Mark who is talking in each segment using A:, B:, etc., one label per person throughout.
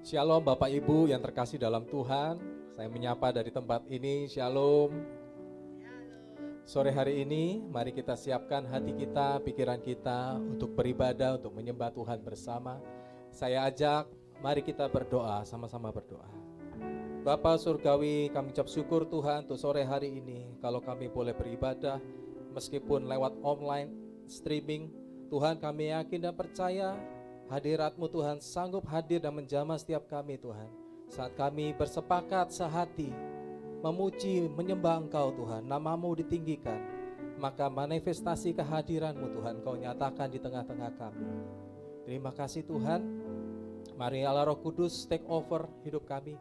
A: Shalom Bapak Ibu yang terkasih dalam Tuhan. Saya menyapa dari tempat ini, Shalom. Sore hari ini mari kita siapkan hati kita, pikiran kita untuk beribadah, untuk menyembah Tuhan bersama. Saya ajak, mari kita berdoa, sama-sama berdoa. Bapa Surgawi, kami ucap syukur Tuhan untuk sore hari ini. Kalau kami boleh beribadah, meskipun lewat online, streaming, Tuhan kami yakin dan percaya hadirat-Mu Tuhan sanggup hadir dan menjamah setiap kami Tuhan. Saat kami bersepakat sehati, memuji, menyembah Engkau Tuhan, nama-Mu ditinggikan, maka manifestasi kehadiran-Mu Tuhan Kau nyatakan di tengah-tengah kami. Terima kasih Tuhan. Mari Allah Roh Kudus take over hidup kami,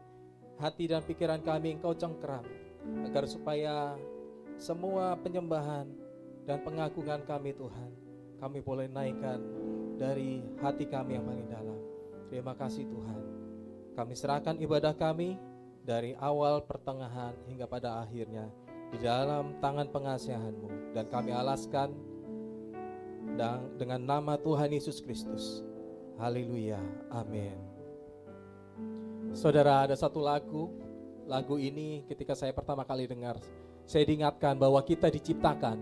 A: hati dan pikiran kami Engkau cengkeram, agar supaya semua penyembahan dan pengagungan kami Tuhan, kami boleh naikkan dari hati kami yang paling dalam. Terima kasih Tuhan. Kami serahkan ibadah kami dari awal, pertengahan, hingga pada akhirnya di dalam tangan pengasihan-Mu. Dan kami alaskan dengan nama Tuhan Yesus Kristus. Haleluya, amin. Saudara, ada satu lagu ini ketika saya pertama kali dengar, saya diingatkan bahwa kita diciptakan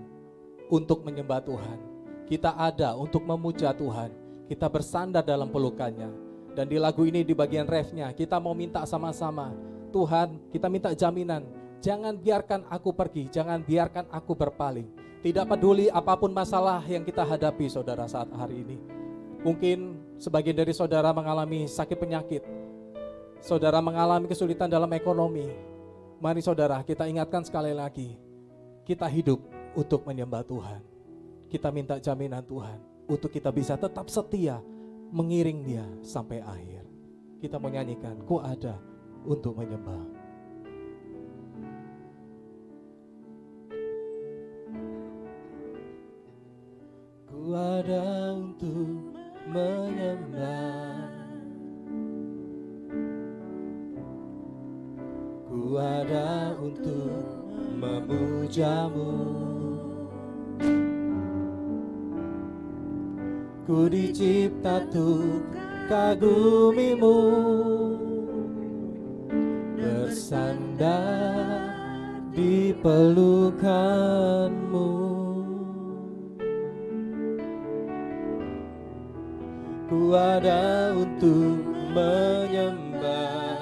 A: untuk menyembah Tuhan. Kita ada untuk memuja Tuhan, kita bersandar dalam pelukannya. Dan di lagu ini di bagian refnya kita mau minta sama-sama, Tuhan kita minta jaminan, jangan biarkan aku pergi, jangan biarkan aku berpaling. Tidak peduli apapun masalah yang kita hadapi saudara saat hari ini. Mungkin sebagian dari saudara mengalami sakit penyakit, saudara mengalami kesulitan dalam ekonomi. Mari saudara kita ingatkan sekali lagi, kita hidup untuk menyembah Tuhan. Kita minta jaminan Tuhan untuk kita bisa tetap setia mengiring Dia sampai akhir. Kita mau nyanyikan, Ku ada untuk menyembah. Ku ada untuk menyembah. Ku ada untuk memuja-Mu. Ku dicipta untuk kagumi-Mu, bersandar di pelukan-Mu. Ku ada untuk menyembah.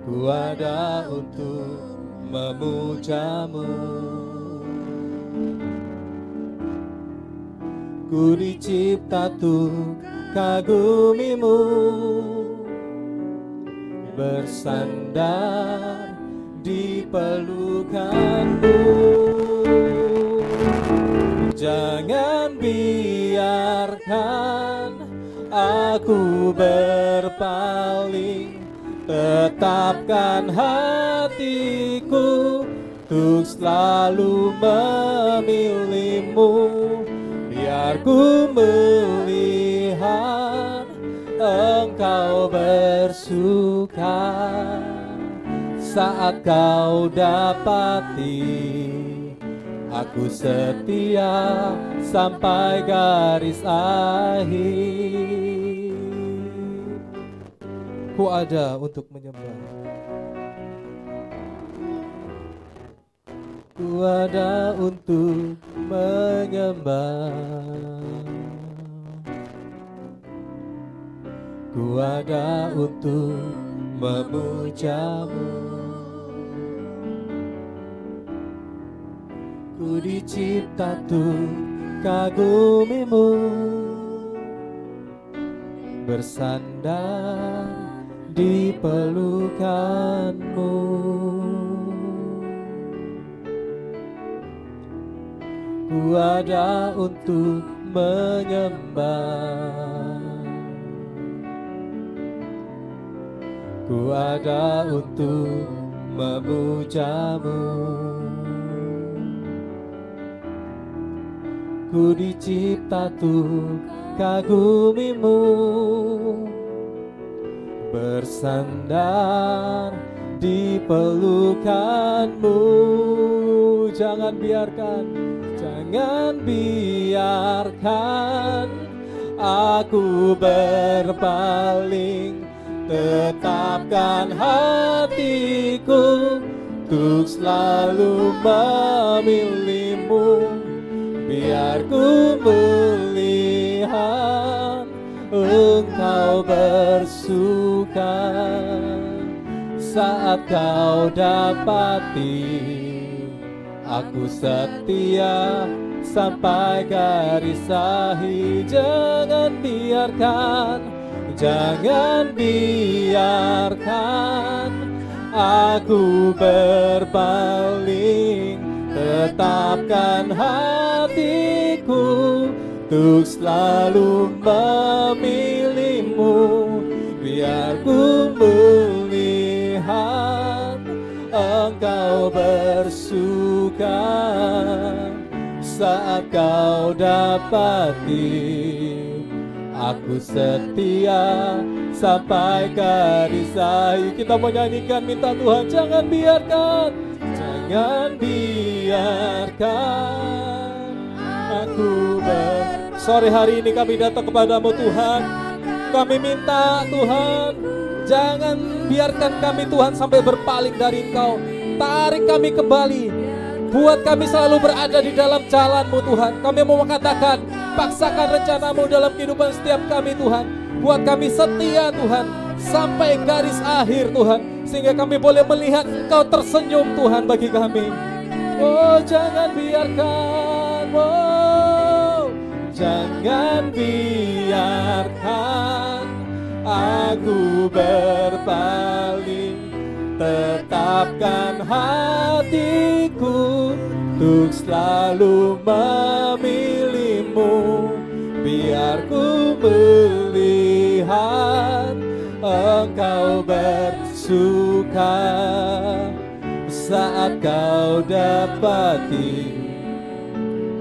A: Ku ada untuk memuja-Mu. Ku dicipta untuk kagumi-Mu, bersandar di pelukan-Mu. Jangan biarkan aku berpaling, tetapkan hatiku untuk selalu memilih-Mu. Biar ku melihat Engkau bersuka saat Kau dapati aku setia sampai garis akhir. Ku ada untuk menyembah. Ku ada untuk menyembah. Ku ada untuk memuja-Mu. Ku dicipta untuk kagumi-Mu, bersandar di pelukan-Mu. Ku ada untuk menyembah. Ku ada untuk memuja-Mu. Ku dicipta untuk kagumi-Mu, bersandar di pelukan-Mu. Jangan biarkan aku berpaling, tetapkan hatiku untuk selalu memilih-Mu. Biar ku melihat Engkau bersuka saat Kau dapati aku setia sampai garis akhir. Jangan biarkan aku berpaling, tetapkan hatiku untuk selalu memilih-Mu. Biar ku melihat Engkau bersuka saat Kau dapati aku setia sampai garis akhir. Kita mau nyanyikan, minta Tuhan jangan biarkan aku Sore hari ini kami datang kepadamu Tuhan. Kami minta Tuhan, jangan biarkan kami Tuhan sampai berpaling dari Engkau. Tarik kami kembali, buat kami selalu berada di dalam jalan-Mu Tuhan. Kami mau mengatakan, paksakan rencana-Mu dalam kehidupan setiap kami Tuhan. Buat kami setia Tuhan sampai garis akhir Tuhan, sehingga kami boleh melihat Engkau tersenyum Tuhan bagi kami. Oh jangan biarkan, jangan biarkan aku berpaling, tetapkan hatiku untuk selalu memilih-Mu. Biar ku melihat Engkau bersuka saat Kau dapati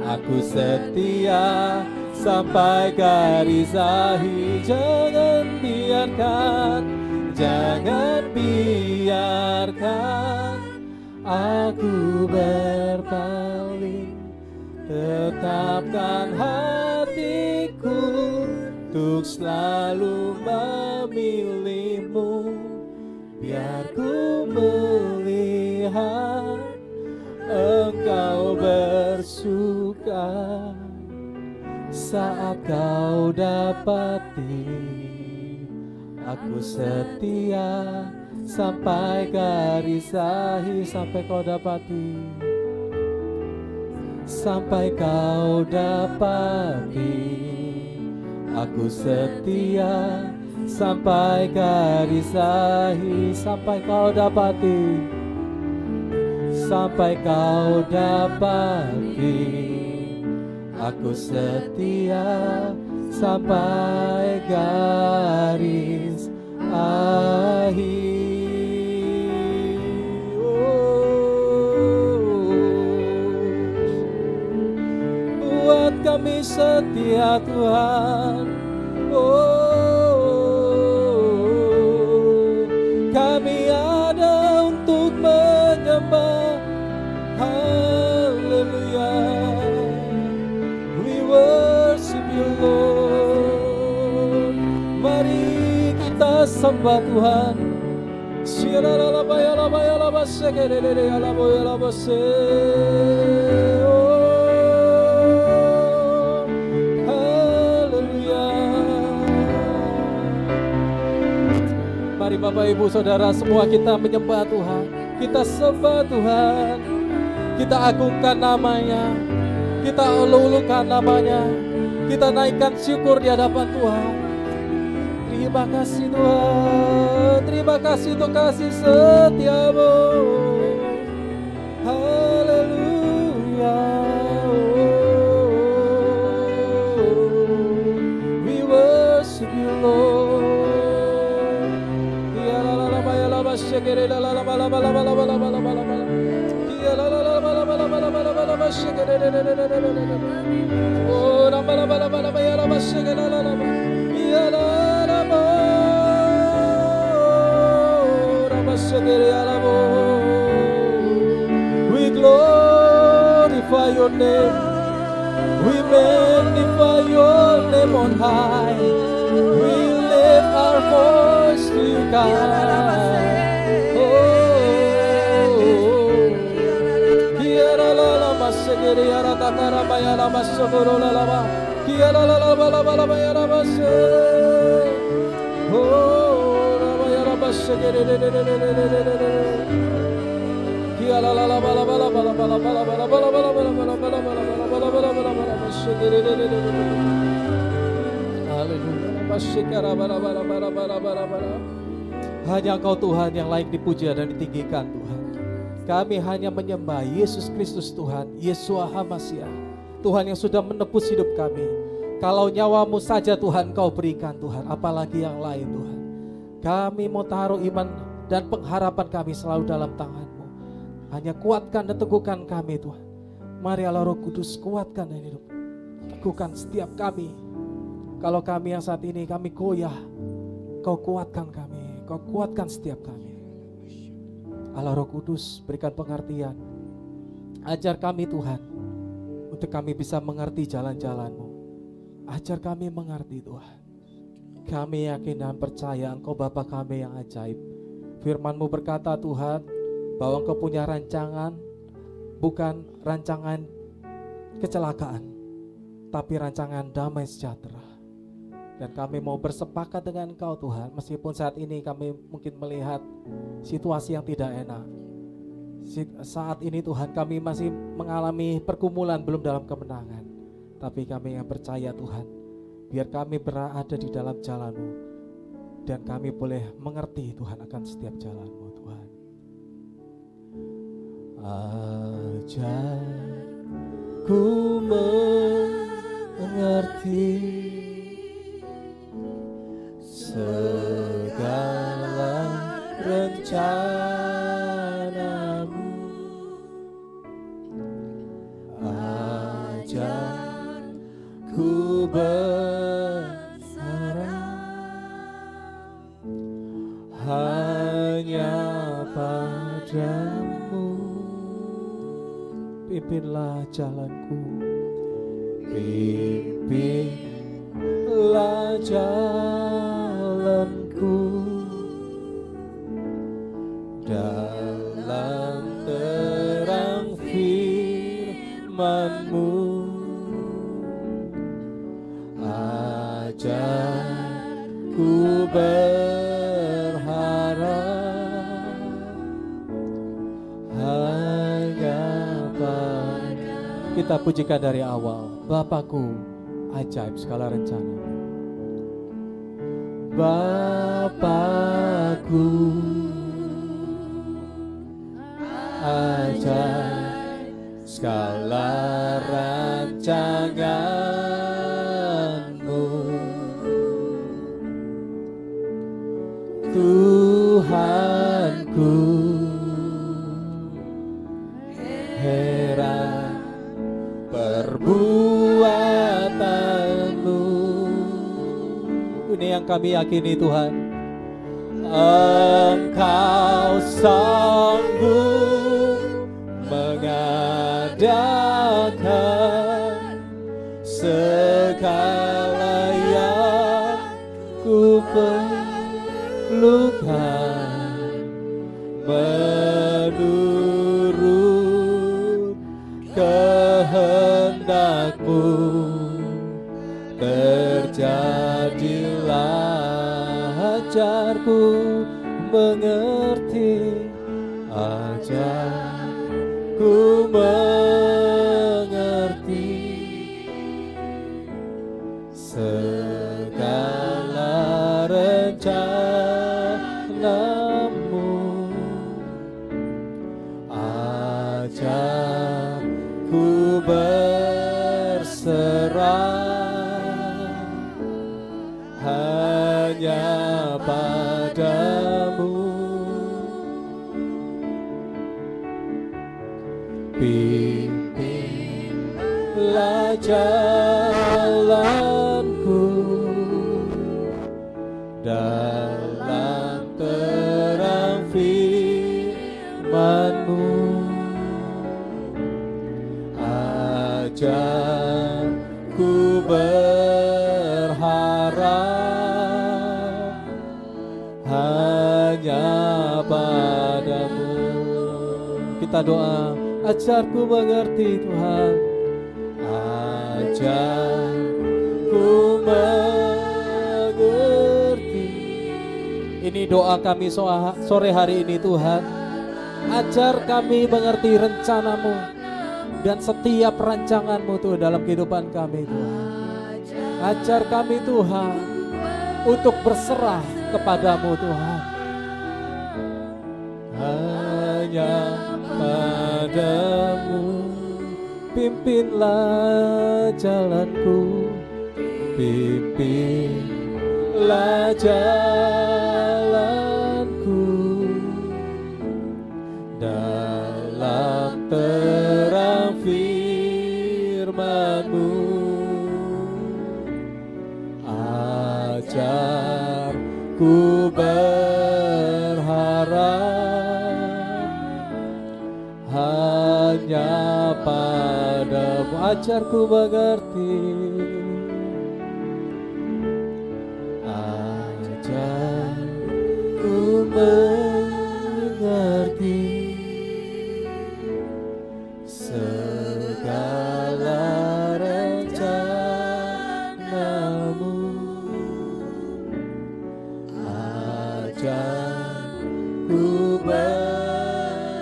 A: aku setia sampai garis akhir. Jangan biarkan aku berpaling, tetapkan hatiku untuk selalu memilih-Mu. Biar ku melihat Engkau bersuka saat Kau dapati aku setia sampai garis akhir. Sampai Kau dapati aku setia sampai garis akhir. Sampai Kau dapati aku setia sampai garis akhir. Buat kami setia Tuhan, kami ada untuk menyembah. Haleluya, we worship You Lord. Mari kita sembah Tuhan. Haleluya. Mari Bapak Ibu Saudara semua kita menyembah Tuhan. Kita sembah Tuhan, kita agungkan namanya, kita ulu-ulukan namanya, kita naikkan syukur di hadapan Tuhan. Terima kasih Tuhan, terima kasih untuk kasih setia-Mu. Haleluya, we worship You Lord. We glorify Your name, we magnify Your name on high. We lift our voice to God. Hanya Engkau Tuhan yang layak dipuja dan ditinggikan Tuhan. Kami hanya menyembah Yesus Kristus Tuhan, Yeshua HaMashiach, Tuhan yang sudah menebus hidup kami. Kalau nyawamu saja Tuhan Kau berikan Tuhan, apalagi yang lain Tuhan. Kami mau taruh iman dan pengharapan kami selalu dalam tangan-Mu. Hanya kuatkan dan teguhkan kami Tuhan. Mari Allah Roh Kudus kuatkan dan hidup, teguhkan setiap kami. Kalau kami yang saat ini kami goyah, Kau kuatkan kami, Kau kuatkan setiap kami. Allah Roh Kudus berikan pengertian. Ajar kami Tuhan, untuk kami bisa mengerti jalan-jalan-Mu. Ajar kami mengerti Tuhan. Kami yakin dan percaya Engkau Bapa kami yang ajaib. Firman-Mu berkata Tuhan, bahwa Engkau punya rancangan, bukan rancangan kecelakaan, tapi rancangan damai sejahtera. Dan kami mau bersepakat dengan Engkau Tuhan, meskipun saat ini kami mungkin melihat situasi yang tidak enak. Saat ini Tuhan kami masih mengalami pergumulan belum dalam kemenangan. Tapi kami yang percaya Tuhan, biar kami berada di dalam jalan-Mu, dan kami boleh mengerti Tuhan akan setiap jalan-Mu Tuhan. Ajar ku mengerti segala rencana-Mu. Ajar ku berharap hanya padamu. Pimpinlah jalanku, pimpinlah jalanku dalam terang firman-Mu. Ajar ku berharap hanya pada. Kita pujikan dari awal. Bapakku ajaib segala rencana. Bapakku ajaib segala rancangan-Mu. Tuhanku, heran perbuatan-Mu. Ini yang kami yakini Tuhan. Engkau sanggup mengadakan segala yang ku perlukan, menurut kehendak-Mu. Terjadilah, ajarku mengerti, ajarku mengerti segala rencana-Mu. Ajarku berserah hanya padamu. Pimpinlah jalanku dalam terang firman-Mu. Ajarku berharap kita doa. Ajarku mengerti Tuhan, ajarku mengerti. Ini doa kami sore hari ini Tuhan. Ajar kami mengerti rencana-Mu dan setiap rancangan-Mu Tuhan dalam kehidupan kami Tuhan. Ajar kami Tuhan untuk berserah kepadamu Tuhan. Hanya padamu pimpinlah jalanku, pimpinlah jalanku dalam terang firman-Mu. Ajarku berharap hanya padamu. Ajarku mengerti, ajarku mengerti segala rencana-Mu. Ajarku berserah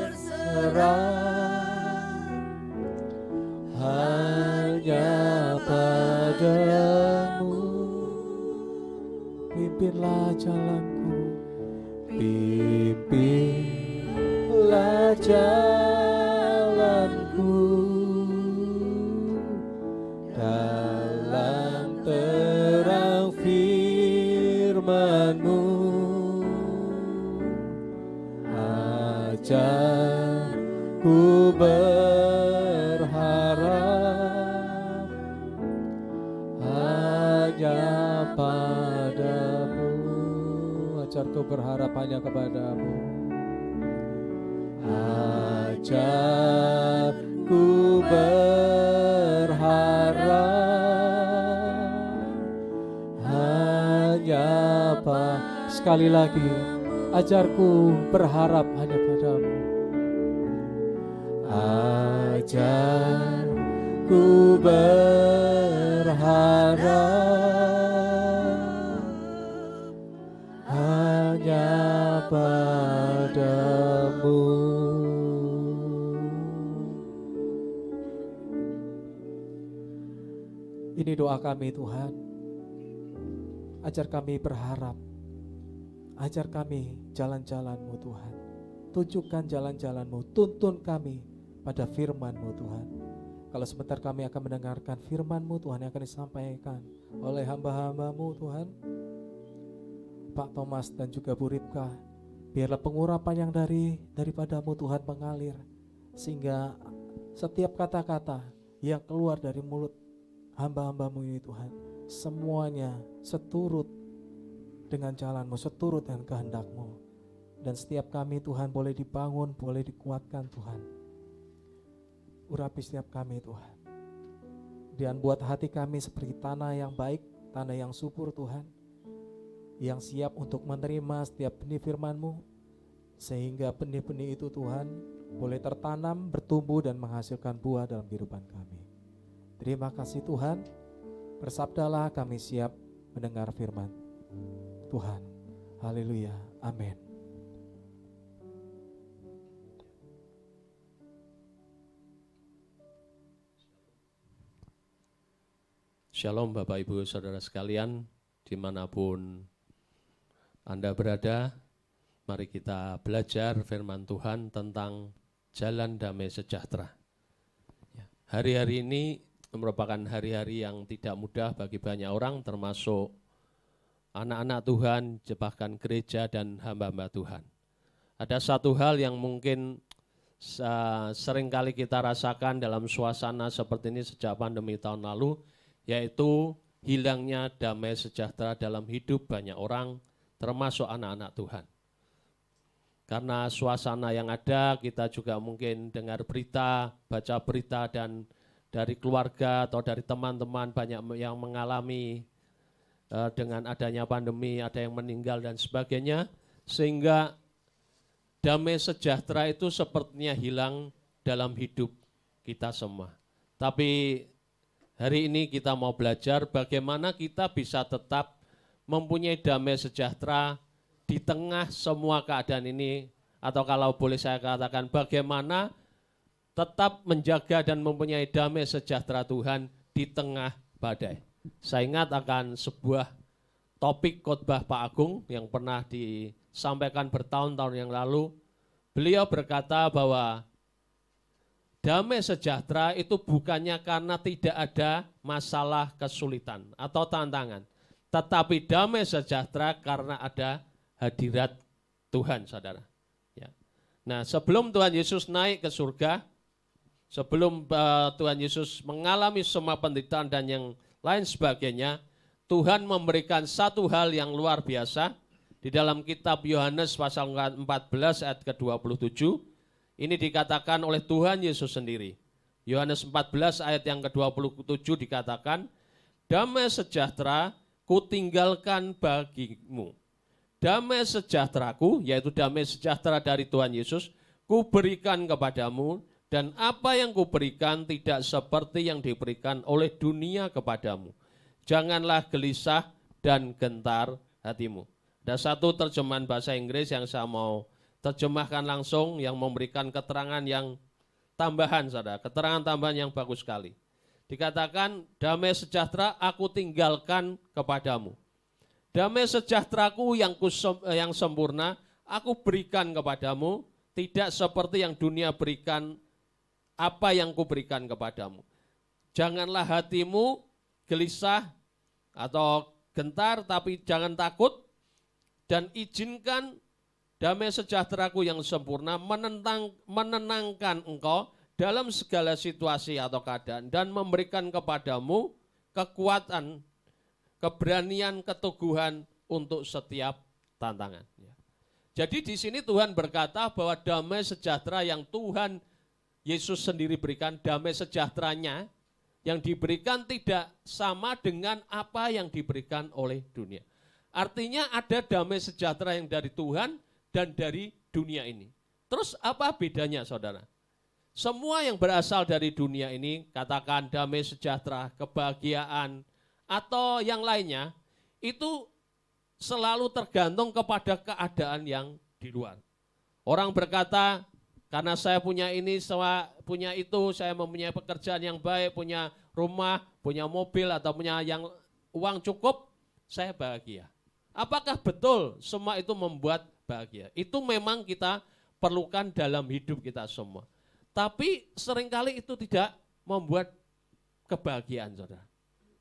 A: hanya padamu. Pimpinlah jalanku, pimpinlah jalanku dalam terang firman-Mu. Ajarku berharap hanya padamu. Ajarku berharap hanya kepadamu. Ajarku berharap hanya sekali lagi. Ajarku berharap hanya padamu. Ajarku berharap hanya padamu. Ini doa kami Tuhan. Ajar kami berharap. Ajar kami jalan-jalan-Mu Tuhan. Tunjukkan jalan-jalan-Mu. Tuntun kami pada firman-Mu Tuhan. Kalau sebentar kami akan mendengarkan firman-Mu Tuhan yang akan disampaikan oleh hamba-hamba-Mu Tuhan, Pak Thomas dan juga Bu Ripka. Biarlah pengurapan yang daripada-Mu Tuhan mengalir, sehingga setiap kata-kata yang keluar dari mulut hamba-hamba-Mu ini Tuhan, semuanya seturut dengan jalan-Mu, seturut dengan kehendak-Mu. Dan setiap kami Tuhan boleh dibangun, boleh dikuatkan Tuhan. Urapi setiap kami Tuhan. Dan buat hati kami seperti tanah yang baik, tanah yang subur Tuhan, yang siap untuk menerima setiap benih firman-Mu, sehingga benih-benih itu Tuhan boleh tertanam, bertumbuh dan menghasilkan buah dalam kehidupan kami. Terima kasih Tuhan. Bersabdalah, kami siap mendengar firman Tuhan. Haleluya. Amin.
B: Shalom Bapak Ibu Saudara sekalian, dimanapun Anda berada, mari kita belajar firman Tuhan tentang jalan damai sejahtera. Hari-hari ini merupakan hari-hari yang tidak mudah bagi banyak orang, termasuk anak-anak Tuhan, bahkan gereja dan hamba-hamba Tuhan. Ada satu hal yang mungkin seringkali kita rasakan dalam suasana seperti ini sejak pandemi tahun lalu, yaitu hilangnya damai sejahtera dalam hidup banyak orang, termasuk anak-anak Tuhan. Karena suasana yang ada, kita juga mungkin dengar berita, baca berita, dan dari keluarga atau dari teman-teman banyak yang mengalami dengan adanya pandemi, ada yang meninggal dan sebagainya, sehingga damai sejahtera itu sepertinya hilang dalam hidup kita semua. Tapi hari ini kita mau belajar bagaimana kita bisa tetap mempunyai damai sejahtera di tengah semua keadaan ini, atau kalau boleh saya katakan bagaimana tetap menjaga dan mempunyai damai sejahtera Tuhan di tengah badai. Saya ingat akan sebuah topik khotbah Pak Agung yang pernah disampaikan bertahun-tahun yang lalu. Beliau berkata bahwa damai sejahtera itu bukannya karena tidak ada masalah, kesulitan atau tantangan, tetapi damai sejahtera karena ada hadirat Tuhan, saudara. Ya. Nah, sebelum Tuhan Yesus naik ke surga, sebelum Tuhan Yesus mengalami semua penderitaan dan yang lain sebagainya, Tuhan memberikan satu hal yang luar biasa. Di dalam kitab Yohanes pasal 14 ayat ke-27, ini dikatakan oleh Tuhan Yesus sendiri. Yohanes 14 ayat yang ke-27 dikatakan, damai sejahtera kutinggalkan bagimu. Damai sejahteraku, yaitu damai sejahtera dari Tuhan Yesus, kuberikan kepadamu, dan apa yang kuberikan tidak seperti yang diberikan oleh dunia kepadamu. Janganlah gelisah dan gentar hatimu. Ada satu terjemahan bahasa Inggris yang saya mau terjemahkan langsung, yang memberikan keterangan yang tambahan, saudara. Keterangan tambahan yang bagus sekali. Dikatakan, damai sejahtera aku tinggalkan kepadamu. Damai sejahteraku yang sempurna aku berikan kepadamu, tidak seperti yang dunia berikan, apa yang kuberikan kepadamu. Janganlah hatimu gelisah atau gentar, tapi jangan takut, dan izinkan damai sejahteraku yang sempurna menenangkan engkau dalam segala situasi atau keadaan, dan memberikan kepadamu kekuatan, keberanian, keteguhan untuk setiap tantangan. Jadi di sini Tuhan berkata bahwa damai sejahtera yang Tuhan Yesus sendiri berikan, damai sejahteranya yang diberikan tidak sama dengan apa yang diberikan oleh dunia. Artinya ada damai sejahtera yang dari Tuhan dan dari dunia ini. Terus apa bedanya, saudara? Semua yang berasal dari dunia ini, katakan damai sejahtera, kebahagiaan, atau yang lainnya, itu selalu tergantung kepada keadaan yang di luar. Orang berkata, karena saya punya ini, saya punya itu, saya mempunyai pekerjaan yang baik, punya rumah, punya mobil, atau punya yang uang cukup, saya bahagia. Apakah betul semua itu membuat bahagia? Itu memang kita perlukan dalam hidup kita semua. Tapi seringkali itu tidak membuat kebahagiaan, saudara.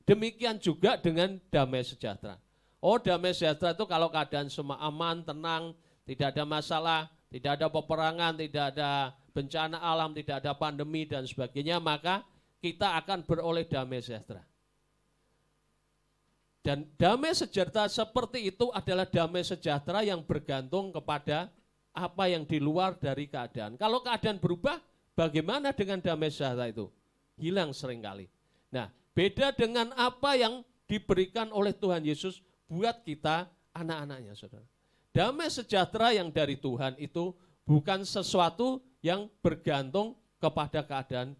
B: Demikian juga dengan damai sejahtera. Oh, damai sejahtera itu kalau keadaan semua aman, tenang, tidak ada masalah, tidak ada peperangan, tidak ada bencana alam, tidak ada pandemi dan sebagainya, maka kita akan beroleh damai sejahtera. Dan damai sejahtera seperti itu adalah damai sejahtera yang bergantung kepada apa yang di luar dari keadaan. Kalau keadaan berubah, bagaimana dengan damai sejahtera itu? Hilang seringkali. Nah, beda dengan apa yang diberikan oleh Tuhan Yesus buat kita anak-anaknya, saudara. Damai sejahtera yang dari Tuhan itu bukan sesuatu yang bergantung kepada keadaan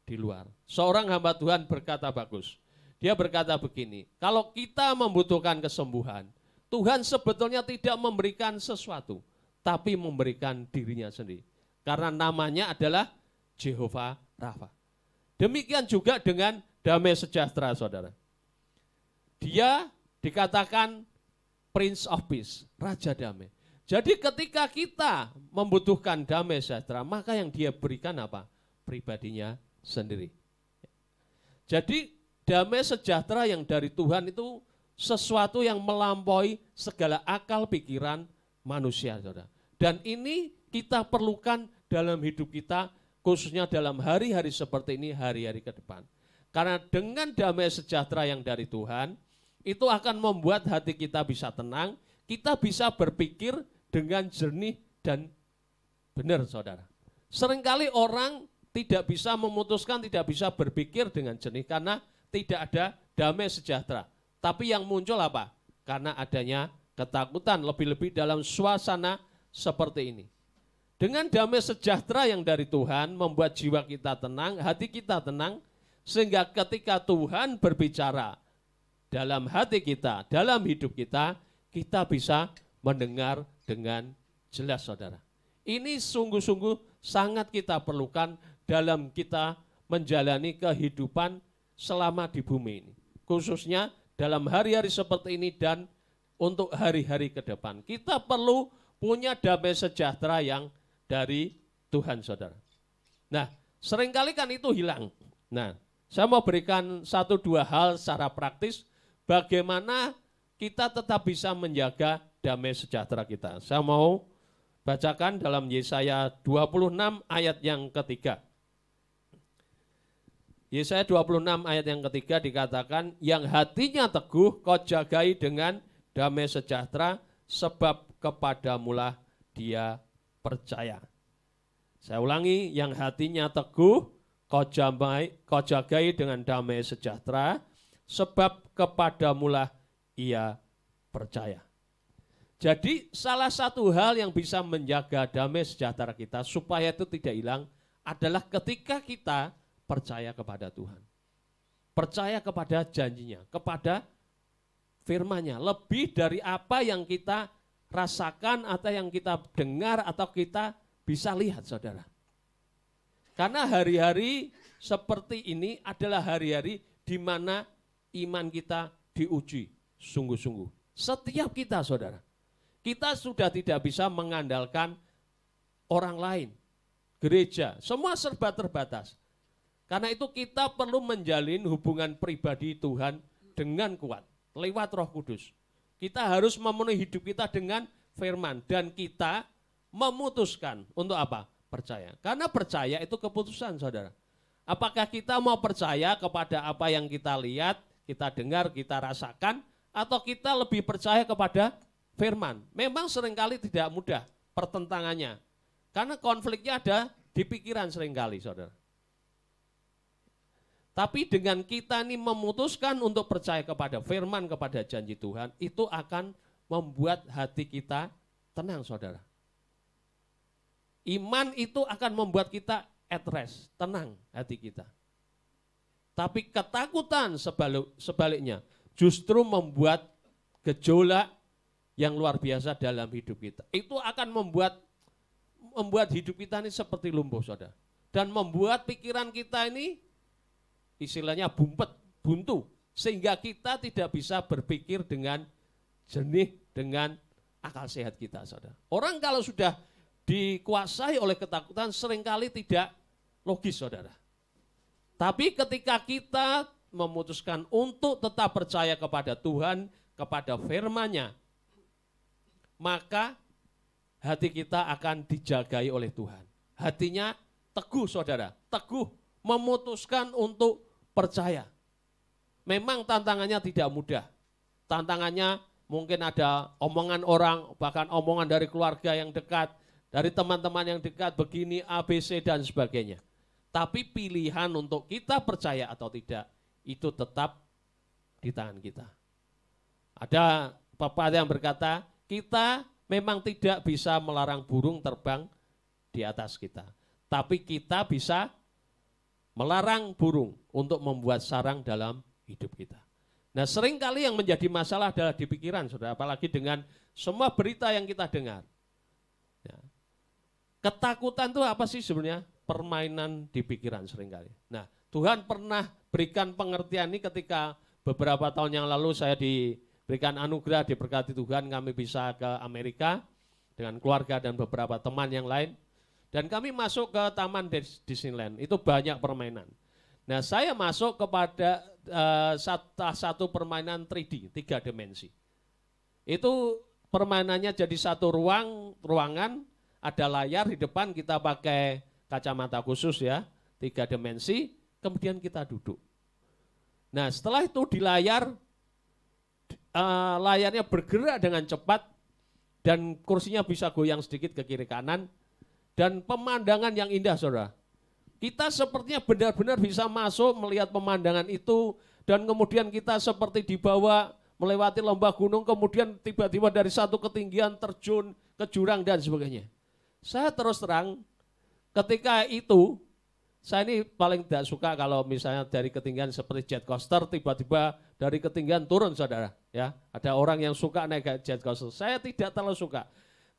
B: di luar. Seorang hamba Tuhan berkata bagus. Dia berkata begini, kalau kita membutuhkan kesembuhan, Tuhan sebetulnya tidak memberikan sesuatu, tapi memberikan dirinya sendiri. Karena namanya adalah Jehovah Rafa. Demikian juga dengan damai sejahtera, saudara. Dia dikatakan Prince of Peace, Raja Damai. Jadi ketika kita membutuhkan damai sejahtera, maka yang dia berikan apa? Pribadinya sendiri. Jadi damai sejahtera yang dari Tuhan itu sesuatu yang melampaui segala akal pikiran manusia, saudara. Dan ini kita perlukan dalam hidup kita, khususnya dalam hari-hari seperti ini, hari-hari ke depan. Karena dengan damai sejahtera yang dari Tuhan, itu akan membuat hati kita bisa tenang, kita bisa berpikir dengan jernih dan benar, saudara. Seringkali orang tidak bisa memutuskan, tidak bisa berpikir dengan jernih karena tidak ada damai sejahtera. Tapi yang muncul apa? Karena adanya ketakutan, lebih-lebih dalam suasana seperti ini. Dengan damai sejahtera yang dari Tuhan membuat jiwa kita tenang, hati kita tenang, sehingga ketika Tuhan berbicara dalam hati kita, dalam hidup kita, kita bisa mendengar dengan jelas, saudara. Ini sungguh-sungguh sangat kita perlukan dalam kita menjalani kehidupan selama di bumi ini. Khususnya dalam hari-hari seperti ini dan untuk hari-hari ke depan. Kita perlu punya damai sejahtera yang dari Tuhan, saudara. Nah, seringkali kan itu hilang. Nah, saya mau berikan 1-2 hal secara praktis bagaimana kita tetap bisa menjaga damai sejahtera kita. Saya mau bacakan dalam Yesaya 26 ayat yang ketiga. Yesaya 26 ayat yang ketiga dikatakan, yang hatinya teguh kau jagai dengan damai sejahtera, sebab kepadamulah dia percaya. Saya ulangi, yang hatinya teguh kau jagai dengan damai sejahtera, sebab kepadamulah ia percaya. Jadi salah satu hal yang bisa menjaga damai sejahtera kita supaya itu tidak hilang adalah ketika kita percaya kepada Tuhan. Percaya kepada janjinya, kepada firman-Nya. Lebih dari apa yang kita rasakan atau yang kita dengar atau kita bisa lihat, saudara. Karena hari-hari seperti ini adalah hari-hari di mana iman kita diuji sungguh-sungguh. Setiap kita, saudara. Kita sudah tidak bisa mengandalkan orang lain, gereja, semua serba terbatas. Karena itu kita perlu menjalin hubungan pribadi Tuhan dengan kuat, lewat Roh Kudus. Kita harus memenuhi hidup kita dengan firman dan kita memutuskan untuk apa? Percaya. Karena percaya itu keputusan, saudara. Apakah kita mau percaya kepada apa yang kita lihat, kita dengar, kita rasakan, atau kita lebih percaya kepada firman? Memang seringkali tidak mudah pertentangannya. Karena konfliknya ada di pikiran seringkali, saudara. Tapi dengan kita ini memutuskan untuk percaya kepada firman, kepada janji Tuhan, itu akan membuat hati kita tenang, saudara. Iman itu akan membuat kita at rest, tenang hati kita. Tapi ketakutan sebaliknya justru membuat gejolak yang luar biasa dalam hidup kita. Itu akan membuat hidup kita ini seperti lumpuh, saudara. Dan membuat pikiran kita ini istilahnya buntu, sehingga kita tidak bisa berpikir dengan jernih, dengan akal sehat kita, saudara. Orang kalau sudah dikuasai oleh ketakutan seringkali tidak logis, saudara. Tapi ketika kita memutuskan untuk tetap percaya kepada Tuhan, kepada firman-Nya, maka hati kita akan dijagai oleh Tuhan. Hatinya teguh, saudara, teguh, memutuskan untuk percaya. Memang tantangannya tidak mudah. Tantangannya mungkin ada omongan orang, bahkan omongan dari keluarga yang dekat, dari teman-teman yang dekat, begini, A, B, C, dan sebagainya. Tapi pilihan untuk kita percaya atau tidak, itu tetap di tangan kita. Ada pepatah yang berkata, kita memang tidak bisa melarang burung terbang di atas kita. Tapi kita bisa melarang burung untuk membuat sarang dalam hidup kita. Nah, seringkali yang menjadi masalah adalah di pikiran, saudara, apalagi dengan semua berita yang kita dengar. Ya. Ketakutan itu apa sih sebenarnya? Permainan di pikiran seringkali. Nah, Tuhan pernah berikan pengertian ini ketika beberapa tahun yang lalu saya diberikan anugerah, diberkati Tuhan, kami bisa ke Amerika dengan keluarga dan beberapa teman yang lain. Dan kami masuk ke Taman Disneyland, itu banyak permainan. Nah, saya masuk kepada satu permainan 3D, 3 dimensi. Itu permainannya jadi satu ruangan, ada layar di depan, kita pakai kacamata khusus ya, 3 dimensi, kemudian kita duduk. Nah, setelah itu di layarnya bergerak dengan cepat, dan kursinya bisa goyang sedikit ke kiri kanan, dan pemandangan yang indah, saudara. Kita sepertinya benar-benar bisa masuk melihat pemandangan itu, dan kemudian kita seperti dibawa melewati lembah gunung, kemudian tiba-tiba dari satu ketinggian terjun ke jurang dan sebagainya. Saya terus terang, ketika itu, saya ini paling tidak suka kalau misalnya dari ketinggian seperti jet coaster, tiba-tiba dari ketinggian turun, saudara. Ya, ada orang yang suka naik jet coaster. Saya tidak terlalu suka.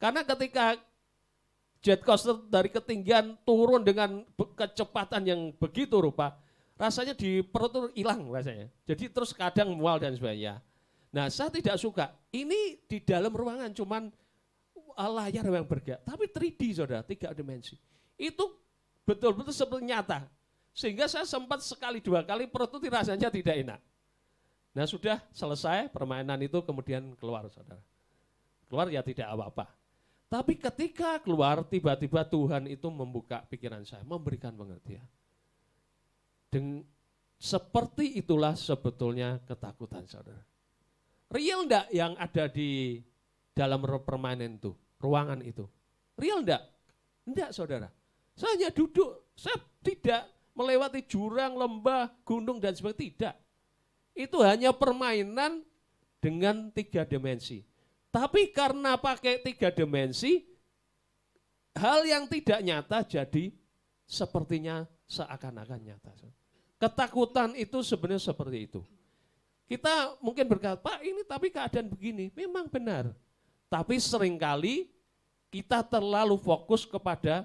B: Karena ketika jet coaster dari ketinggian turun dengan kecepatan yang begitu rupa, rasanya di perut itu hilang rasanya. Jadi terus kadang mual dan sebagainya. Nah, saya tidak suka. Ini di dalam ruangan cuman layar yang bergerak, tapi 3D, saudara, 3 dimensi. Itu betul-betul seperti nyata. Sehingga saya sempat sekali 2 kali perut itu rasanya tidak enak. Nah, sudah selesai permainan itu, kemudian keluar, saudara. Keluar ya tidak apa-apa. Tapi ketika keluar, tiba-tiba Tuhan itu membuka pikiran saya, memberikan pengertian. Dan seperti itulah sebetulnya ketakutan, saudara. Real enggak yang ada di dalam permainan itu, ruangan itu? Real enggak? Enggak, saudara. Saya hanya duduk, saya tidak melewati jurang, lembah, gunung, dan sebagainya, tidak. Itu hanya permainan dengan 3 dimensi. Tapi karena pakai 3 dimensi, hal yang tidak nyata jadi sepertinya seakan-akan nyata. Ketakutan itu sebenarnya seperti itu. Kita mungkin berkata, Pak ini tapi keadaan begini, memang benar. Tapi seringkali kita terlalu fokus kepada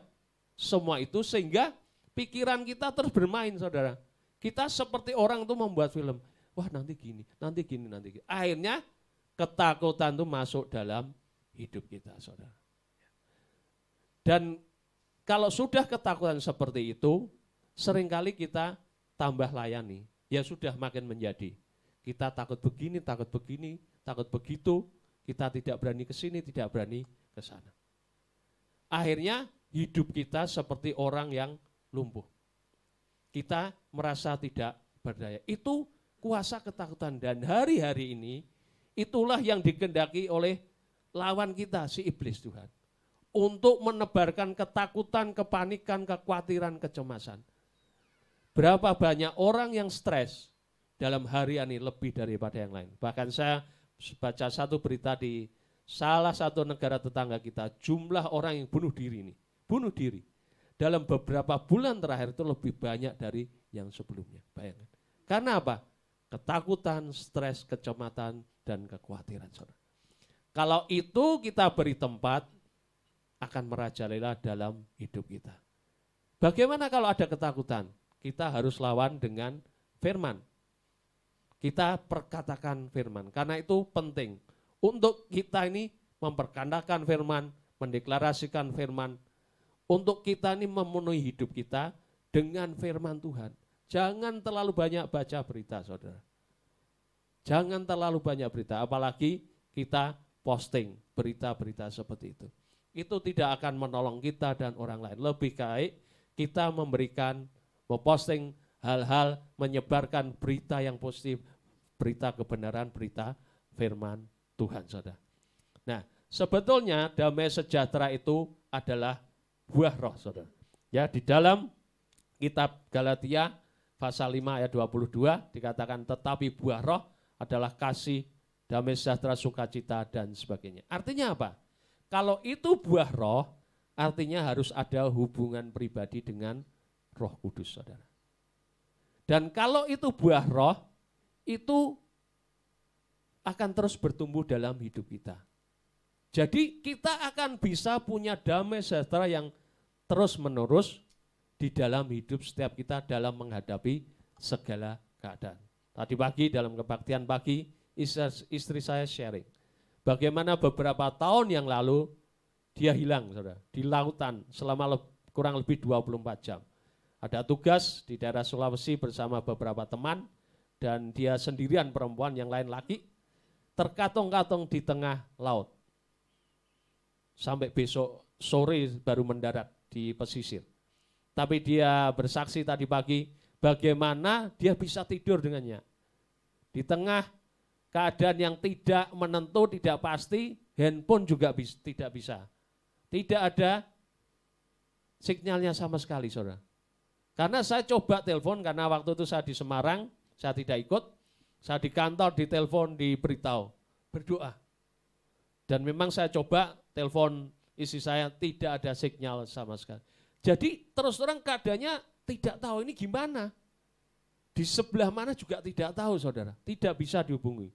B: semua itu sehingga pikiran kita terus bermain, saudara. Kita seperti orang itu membuat film, wah nanti gini, nanti gini, nanti gini. Akhirnya ketakutan itu masuk dalam hidup kita, saudara. Dan kalau sudah ketakutan seperti itu, seringkali kita tambah layani. Ya sudah makin menjadi. Kita takut begini, takut begitu, kita tidak berani ke sini, tidak berani ke sana. Akhirnya hidup kita seperti orang yang lumpuh. Kita merasa tidak berdaya. Itu kuasa ketakutan, dan hari-hari ini itulah yang dikehendaki oleh lawan kita, si iblis, Tuhan. Untuk menebarkan ketakutan, kepanikan, kekhawatiran, kecemasan. Berapa banyak orang yang stres dalam harian ini lebih daripada yang lain. Bahkan saya baca satu berita di salah satu negara tetangga kita, jumlah orang yang bunuh diri ini, bunuh diri. Dalam beberapa bulan terakhir itu lebih banyak dari yang sebelumnya. Bayangkan. Karena apa? Ketakutan, stres, kecemasan, dan kekhawatiran, saudara. Kalau itu kita beri tempat, akan merajalela dalam hidup kita. Bagaimana kalau ada ketakutan? Kita harus lawan dengan firman. Kita perkatakan firman, karena itu penting. Untuk kita ini memperkatakan firman, mendeklarasikan firman, untuk kita ini memenuhi hidup kita dengan firman Tuhan. Jangan terlalu banyak baca berita, saudara. Jangan terlalu banyak berita, apalagi kita posting berita-berita seperti itu. Itu tidak akan menolong kita dan orang lain. Lebih baik kita memposting hal-hal, menyebarkan berita yang positif, berita kebenaran, berita firman Tuhan, saudara. Nah, sebetulnya damai sejahtera itu adalah buah roh, saudara. Ya, di dalam kitab Galatia pasal 5 ayat 22 dikatakan, tetapi buah roh adalah kasih, damai sejahtera, sukacita, dan sebagainya. Artinya apa? Kalau itu buah roh, artinya harus ada hubungan pribadi dengan Roh Kudus, saudara. Dan kalau itu buah roh, itu akan terus bertumbuh dalam hidup kita. Jadi kita akan bisa punya damai sejahtera yang terus menerus di dalam hidup setiap kita dalam menghadapi segala keadaan. Tadi pagi dalam kebaktian pagi, istri saya sharing. Bagaimana beberapa tahun yang lalu dia hilang, saudara, di lautan selama kurang lebih 24 jam. Ada tugas di daerah Sulawesi bersama beberapa teman, dan dia sendirian, perempuan, yang lain laki, terkatong-katong di tengah laut. Sampai besok sore baru mendarat di pesisir. Tapi dia bersaksi tadi pagi, bagaimana dia bisa tidur dengannya. Di tengah keadaan yang tidak menentu, tidak pasti, handphone juga tidak bisa. Tidak ada sinyalnya sama sekali, saudara. Karena saya coba telepon, karena waktu itu saya di Semarang, saya tidak ikut, saya di kantor, ditelepon, diberitahu, berdoa. Dan memang saya coba telepon istri saya tidak ada sinyal sama sekali. Jadi terus terang keadaannya tidak tahu ini gimana. Di sebelah mana juga tidak tahu saudara, tidak bisa dihubungi.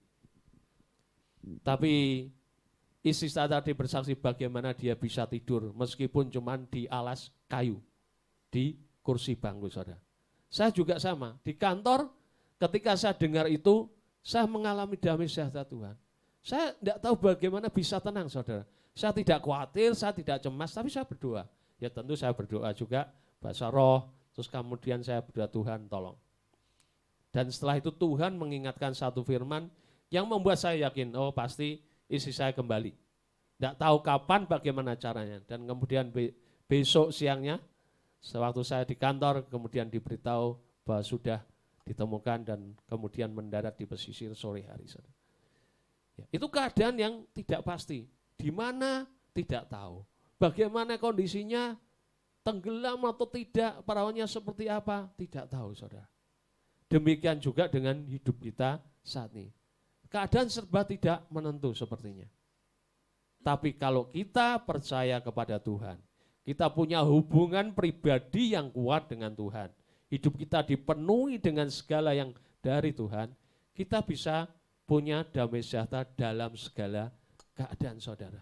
B: Tapi istri saya tadi bersaksi bagaimana dia bisa tidur meskipun cuma di alas kayu, di kursi bangku saudara. Saya juga sama, di kantor ketika saya dengar itu, saya mengalami damai sejahtera Tuhan. Saya tidak tahu bagaimana bisa tenang saudara. Saya tidak khawatir, saya tidak cemas, tapi saya berdoa. Ya tentu saya berdoa juga, bahasa roh, terus kemudian saya berdoa Tuhan tolong. Dan setelah itu Tuhan mengingatkan satu firman yang membuat saya yakin, oh pasti istri saya kembali. Tidak tahu kapan, bagaimana caranya. Dan kemudian besok siangnya, sewaktu saya di kantor, kemudian diberitahu bahwa sudah ditemukan dan kemudian mendarat di pesisir sore hari. Ya, itu keadaan yang tidak pasti. Di mana tidak tahu. Bagaimana kondisinya, tenggelam atau tidak, perawannya seperti apa, tidak tahu saudara. Demikian juga dengan hidup kita saat ini. Keadaan serba tidak menentu sepertinya. Tapi kalau kita percaya kepada Tuhan, kita punya hubungan pribadi yang kuat dengan Tuhan, hidup kita dipenuhi dengan segala yang dari Tuhan, kita bisa punya damai sejahtera dalam segala keadaan saudara.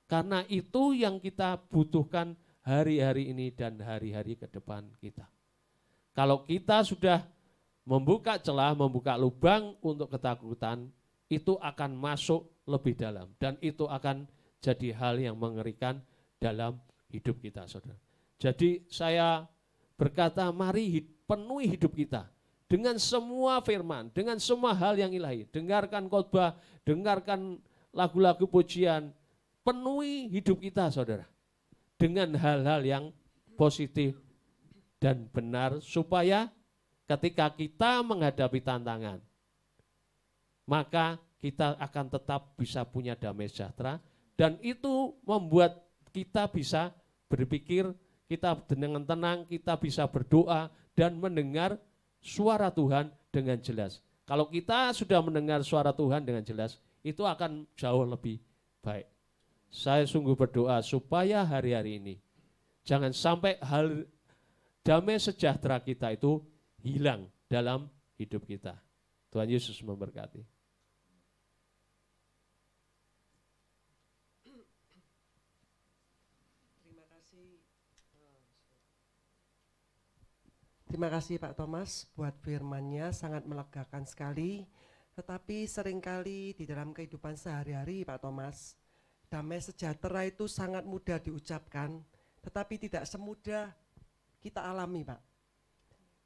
B: Karena itu yang kita butuhkan hari-hari ini dan hari-hari ke depan kita. Kalau kita sudah membuka celah, membuka lubang untuk ketakutan, itu akan masuk lebih dalam. Dan itu akan jadi hal yang mengerikan dalam hidup kita saudara. Jadi saya berkata mari penuhi hidup kita dengan semua firman, dengan semua hal yang ilahi. Dengarkan khotbah, dengarkan lagu-lagu pujian, penuhi hidup kita saudara. Dengan hal-hal yang positif dan benar supaya ketika kita menghadapi tantangan, maka kita akan tetap bisa punya damai sejahtera dan itu membuat kita bisa berpikir, kita dengan tenang, kita bisa berdoa dan mendengar suara Tuhan dengan jelas. Kalau kita sudah mendengar suara Tuhan dengan jelas, itu akan jauh lebih baik. Saya sungguh berdoa supaya hari-hari ini jangan sampai hal damai sejahtera kita itu hilang dalam hidup kita. Tuhan Yesus memberkati.
C: Terima kasih Pak Thomas buat firman-Nya, sangat melegakan sekali. Tetapi seringkali di dalam kehidupan sehari-hari Pak Thomas, damai sejahtera itu sangat mudah diucapkan, tetapi tidak semudah kita alami Pak.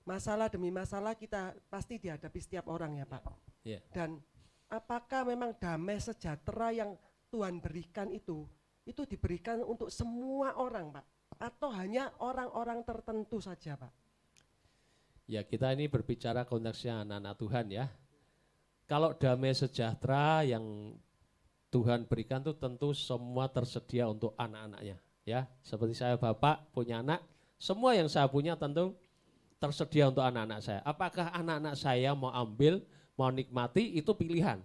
C: Masalah demi masalah kita pasti dihadapi setiap orang ya Pak.
B: Yeah.
C: Dan apakah memang damai sejahtera yang Tuhan berikan itu diberikan untuk semua orang Pak? Atau hanya orang-orang tertentu saja Pak?
B: Ya kita ini berbicara konteksnya anak-anak Tuhan ya. Kalau damai sejahtera yang Tuhan berikan itu tentu semua tersedia untuk anak-anaknya. Ya, seperti saya Bapak punya anak, semua yang saya punya tentu tersedia untuk anak-anak saya. Apakah anak-anak saya mau ambil, mau nikmati, itu pilihan.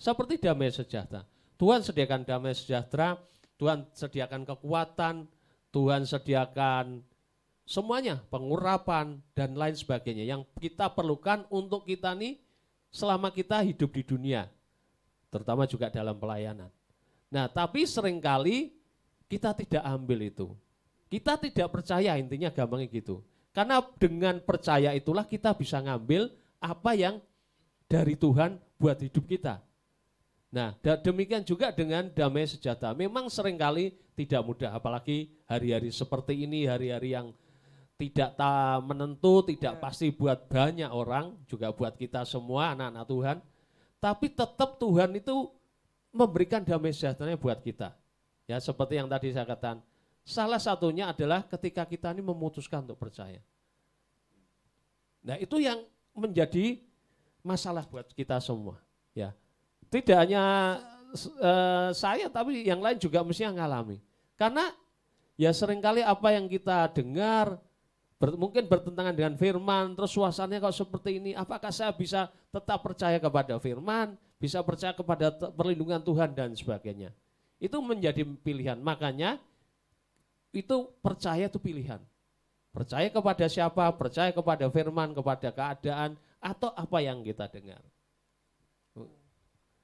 B: Seperti damai sejahtera. Tuhan sediakan damai sejahtera, Tuhan sediakan kekuatan, Tuhan sediakan semuanya, pengurapan dan lain sebagainya yang kita perlukan untuk kita nih selama kita hidup di dunia, terutama juga dalam pelayanan. Nah, tapi seringkali kita tidak ambil itu. Kita tidak percaya, intinya gampangnya gitu. Karena dengan percaya itulah kita bisa ngambil apa yang dari Tuhan buat hidup kita. Nah, demikian juga dengan damai sejahtera. Memang seringkali tidak mudah, apalagi hari-hari seperti ini, hari-hari yang tidak menentu, tidak pasti buat banyak orang, juga buat kita semua anak-anak Tuhan. Tapi tetap Tuhan itu memberikan damai sejahteranya buat kita. Ya, seperti yang tadi saya katakan, salah satunya adalah ketika kita ini memutuskan untuk percaya. Nah, itu yang menjadi masalah buat kita semua. Ya, tidak hanya saya, tapi yang lain juga mesti mengalami. Karena ya seringkali apa yang kita dengar mungkin bertentangan dengan firman, terus suasananya kalau seperti ini, apakah saya bisa tetap percaya kepada firman, bisa percaya kepada perlindungan Tuhan dan sebagainya. Itu menjadi pilihan. Makanya itu percaya itu pilihan. Percaya kepada siapa, percaya kepada firman, kepada keadaan, atau apa yang kita dengar.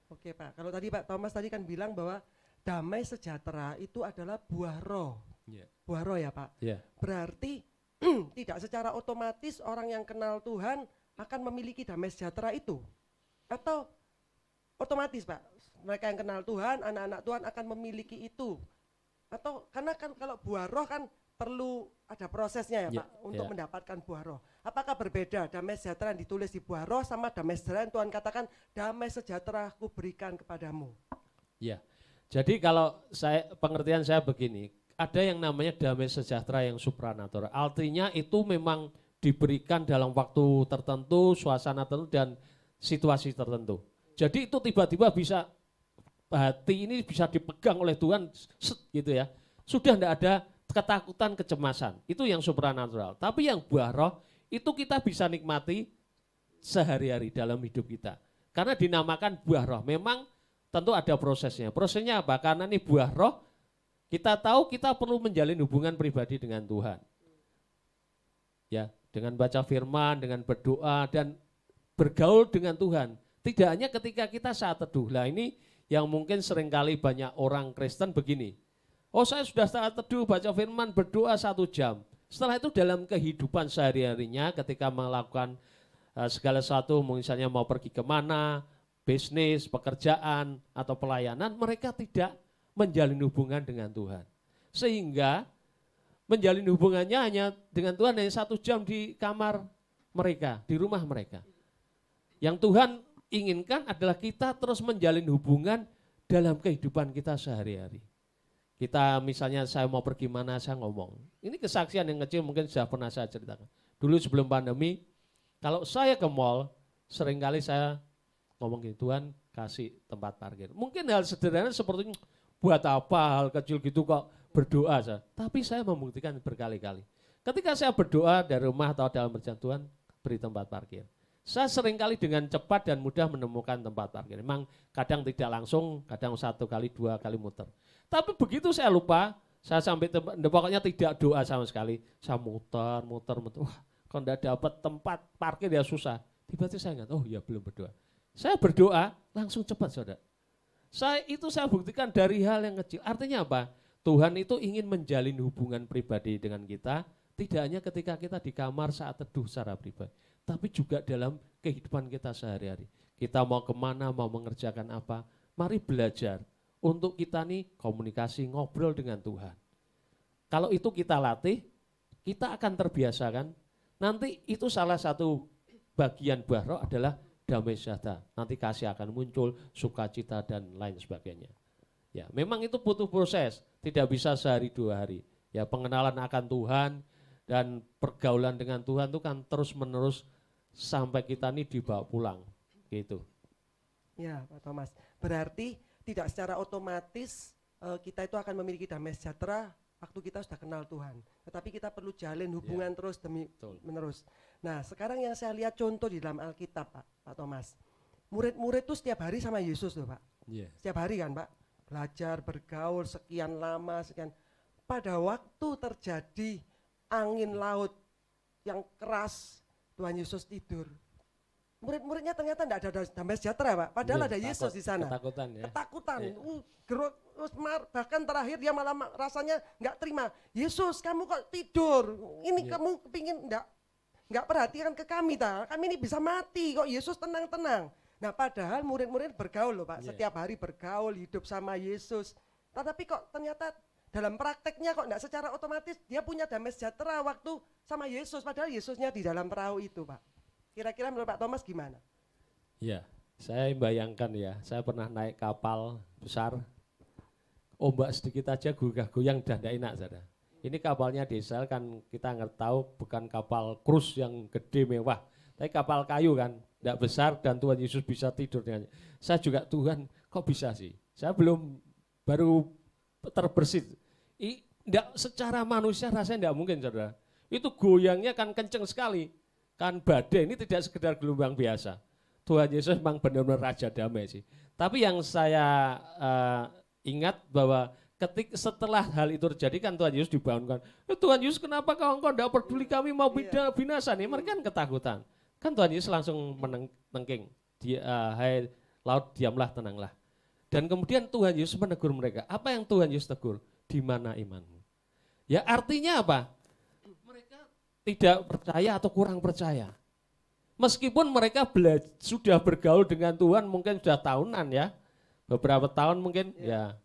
C: Oke Pak, kalau tadi Pak Thomas tadi kan bilang bahwa damai sejahtera itu adalah buah roh.
B: Yeah.
C: Buah roh ya Pak.
B: Yeah.
C: Berarti tidak secara otomatis orang yang kenal Tuhan akan memiliki damai sejahtera itu. Atau otomatis Pak, mereka yang kenal Tuhan, anak-anak Tuhan akan memiliki itu. Atau karena kan kalau buah roh kan perlu ada prosesnya ya Pak untuk mendapatkan buah roh. Apakah berbeda damai sejahtera yang ditulis di buah roh sama damai sejahtera yang Tuhan katakan damai sejahtera aku berikan kepadamu?
B: Ya, jadi kalau pengertian saya begini, ada yang namanya damai sejahtera yang supranatural. Artinya itu memang diberikan dalam waktu tertentu, suasana tertentu dan situasi tertentu. Jadi itu tiba-tiba bisa hati ini bisa dipegang oleh Tuhan gitu ya. Sudah tidak ada ketakutan, kecemasan. Itu yang supranatural. Tapi yang buah roh itu kita bisa nikmati sehari-hari dalam hidup kita. Karena dinamakan buah roh. Memang tentu ada prosesnya. Prosesnya apa? Karena ini buah roh, kita tahu kita perlu menjalin hubungan pribadi dengan Tuhan. Ya, dengan baca firman, dengan berdoa dan bergaul dengan Tuhan. Tidak hanya ketika kita saat teduh. Lah ini yang mungkin seringkali banyak orang Kristen begini. Oh saya sudah saat teduh, baca firman, berdoa 1 jam. Setelah itu dalam kehidupan sehari-harinya ketika melakukan segala sesuatu, misalnya mau pergi kemana, bisnis, pekerjaan, atau pelayanan, mereka tidak menjalin hubungan dengan Tuhan. Sehingga menjalin hubungannya hanya dengan Tuhan hanya 1 jam di kamar mereka, di rumah mereka. Yang Tuhan inginkan adalah kita terus menjalin hubungan dalam kehidupan kita sehari-hari. Kita misalnya saya mau pergi mana saya ngomong. Ini kesaksian yang kecil mungkin sudah pernah saya ceritakan. Dulu sebelum pandemi, kalau saya ke mall, seringkali saya ngomong gini, Tuhan kasih tempat parkir. Mungkin hal sederhana seperti buat apa hal kecil gitu kok berdoa saja. Tapi saya membuktikan berkali-kali. Ketika saya berdoa dari rumah atau dalam perjalanan Tuhan, beri tempat parkir. Saya seringkali dengan cepat dan mudah menemukan tempat parkir. Memang kadang tidak langsung, kadang 1 kali, 2 kali muter. Tapi begitu saya lupa, saya sampai pokoknya tidak doa sama sekali. Saya muter. Wah, kalau tidak dapat tempat parkir ya susah. Tiba-tiba saya ingat, oh ya belum berdoa. Saya berdoa langsung cepat saudara. Saya buktikan dari hal yang kecil. Artinya apa? Tuhan itu ingin menjalin hubungan pribadi dengan kita, tidak hanya ketika kita di kamar saat teduh secara pribadi, tapi juga dalam kehidupan kita sehari-hari. Kita mau kemana, mau mengerjakan apa, mari belajar untuk kita nih komunikasi, ngobrol dengan Tuhan. Kalau itu kita latih, kita akan terbiasa kan. Nanti itu salah satu bagian buah roh adalah damai sejahtera. Nanti kasih akan muncul, sukacita dan lain sebagainya. Ya, memang itu butuh proses, tidak bisa sehari 2 hari. Ya, pengenalan akan Tuhan dan pergaulan dengan Tuhan itu kan terus-menerus sampai kita nih dibawa pulang, gitu.
C: Ya, Pak Thomas. Berarti tidak secara otomatis kita itu akan memiliki damai sejahtera waktu kita sudah kenal Tuhan. Tetapi kita perlu jalin hubungan terus demi menerus. Nah, sekarang yang saya lihat contoh di dalam Alkitab, Pak Thomas. Murid-murid itu setiap hari sama Yesus loh, Pak. Yeah. Setiap hari kan, Pak. Belajar, bergaul sekian lama, sekian. Pada waktu terjadi angin laut yang keras, Tuhan Yesus tidur. Murid-muridnya ternyata tidak ada damai sejahtera, Pak. Padahal ada Yesus di sana.
B: Ketakutan ya.
C: Ketakutan. Bahkan terakhir dia malah rasanya nggak terima. Yesus, kamu kok tidur? Ini kamu kepingin nggak perhatikan ke kami, kami ini bisa mati. Kok Yesus tenang-tenang? Nah, padahal murid-murid bergaul loh, Pak. Setiap hari bergaul, hidup sama Yesus. Tetapi kok ternyata dalam prakteknya kok nggak secara otomatis dia punya damai sejahtera waktu sama Yesus. Padahal Yesusnya di dalam perahu itu, Pak. Kira-kira menurut Pak Thomas gimana?
B: Ya, saya bayangkan ya, saya pernah naik kapal besar, ombak sedikit aja goyang dan tidak enak saudara. Ini kapalnya diesel kan kita nggak tahu bukan kapal cruise yang gede mewah, tapi kapal kayu kan, tidak besar dan Tuhan Yesus bisa tidur dengannya. Saya juga Tuhan kok bisa sih? Saya baru terbersit. Tidak secara manusia rasanya tidak mungkin saudara. Itu goyangnya kan kenceng sekali. Kan badai ini tidak sekedar gelombang biasa. Tuhan Yesus memang benar-benar Raja Damai sih. Tapi yang saya Ingat bahwa setelah hal itu terjadi kan Tuhan Yesus dibangunkan. Tuhan Yesus, kenapa engkau tidak peduli kami mau binasa nih? Mereka kan ketakutan. Kan Tuhan Yesus langsung menengking. Hai laut, diamlah, tenanglah. Dan kemudian Tuhan Yesus menegur mereka. Apa yang Tuhan Yesus tegur? Di mana imanmu? Ya artinya apa? Mereka tidak percaya atau kurang percaya. Meskipun mereka sudah bergaul dengan Tuhan mungkin sudah tahunan ya. Beberapa tahun mungkin ya.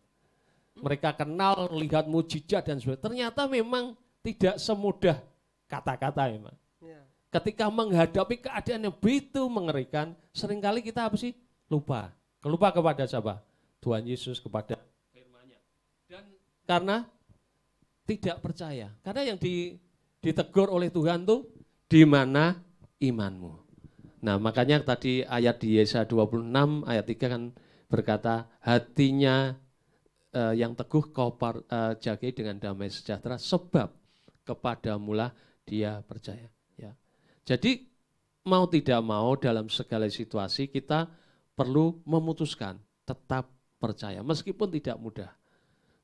B: Mereka kenal, lihat mujizat dan sebagainya. Ternyata memang tidak semudah kata-kata memang. Ketika menghadapi keadaan yang begitu mengerikan, seringkali kita apa sih? Lupa. Lupa kepada siapa? Tuhan Yesus, kepada firman-Nya. Dan karena tidak percaya. Karena yang ditegur oleh Tuhan tuh di mana imanmu. Nah, makanya tadi ayat di Yesaya 26 ayat 3 kan berkata, hatinya yang teguh kau jagai dengan damai sejahtera, sebab kepadamulah dia percaya. Ya. Jadi mau tidak mau dalam segala situasi kita perlu memutuskan tetap percaya meskipun tidak mudah.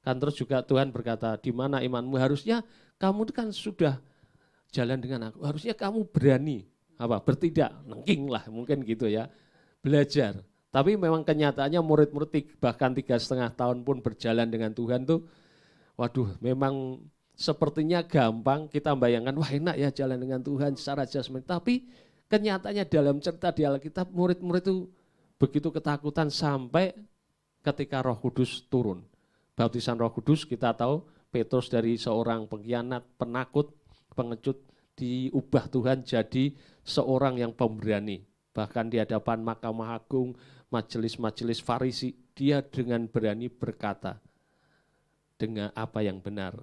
B: Kan terus juga Tuhan berkata, di mana imanmu, harusnya kamu kan sudah jalan dengan aku, harusnya kamu berani bertindak, nengking lah mungkin gitu ya, belajar. Tapi memang kenyataannya murid-murid bahkan 3,5 tahun pun berjalan dengan Tuhan tuh, waduh memang sepertinya gampang kita bayangkan, wah enak ya jalan dengan Tuhan secara jasmani. Tapi kenyataannya dalam cerita di Alkitab murid-murid itu begitu ketakutan sampai ketika Roh Kudus turun. Baptisan Roh Kudus kita tahu Petrus dari seorang pengkhianat, penakut, pengecut, diubah Tuhan jadi seorang yang pemberani. Bahkan di hadapan Mahkamah Agung, majelis-majelis Farisi, dia dengan berani berkata dengan apa yang benar.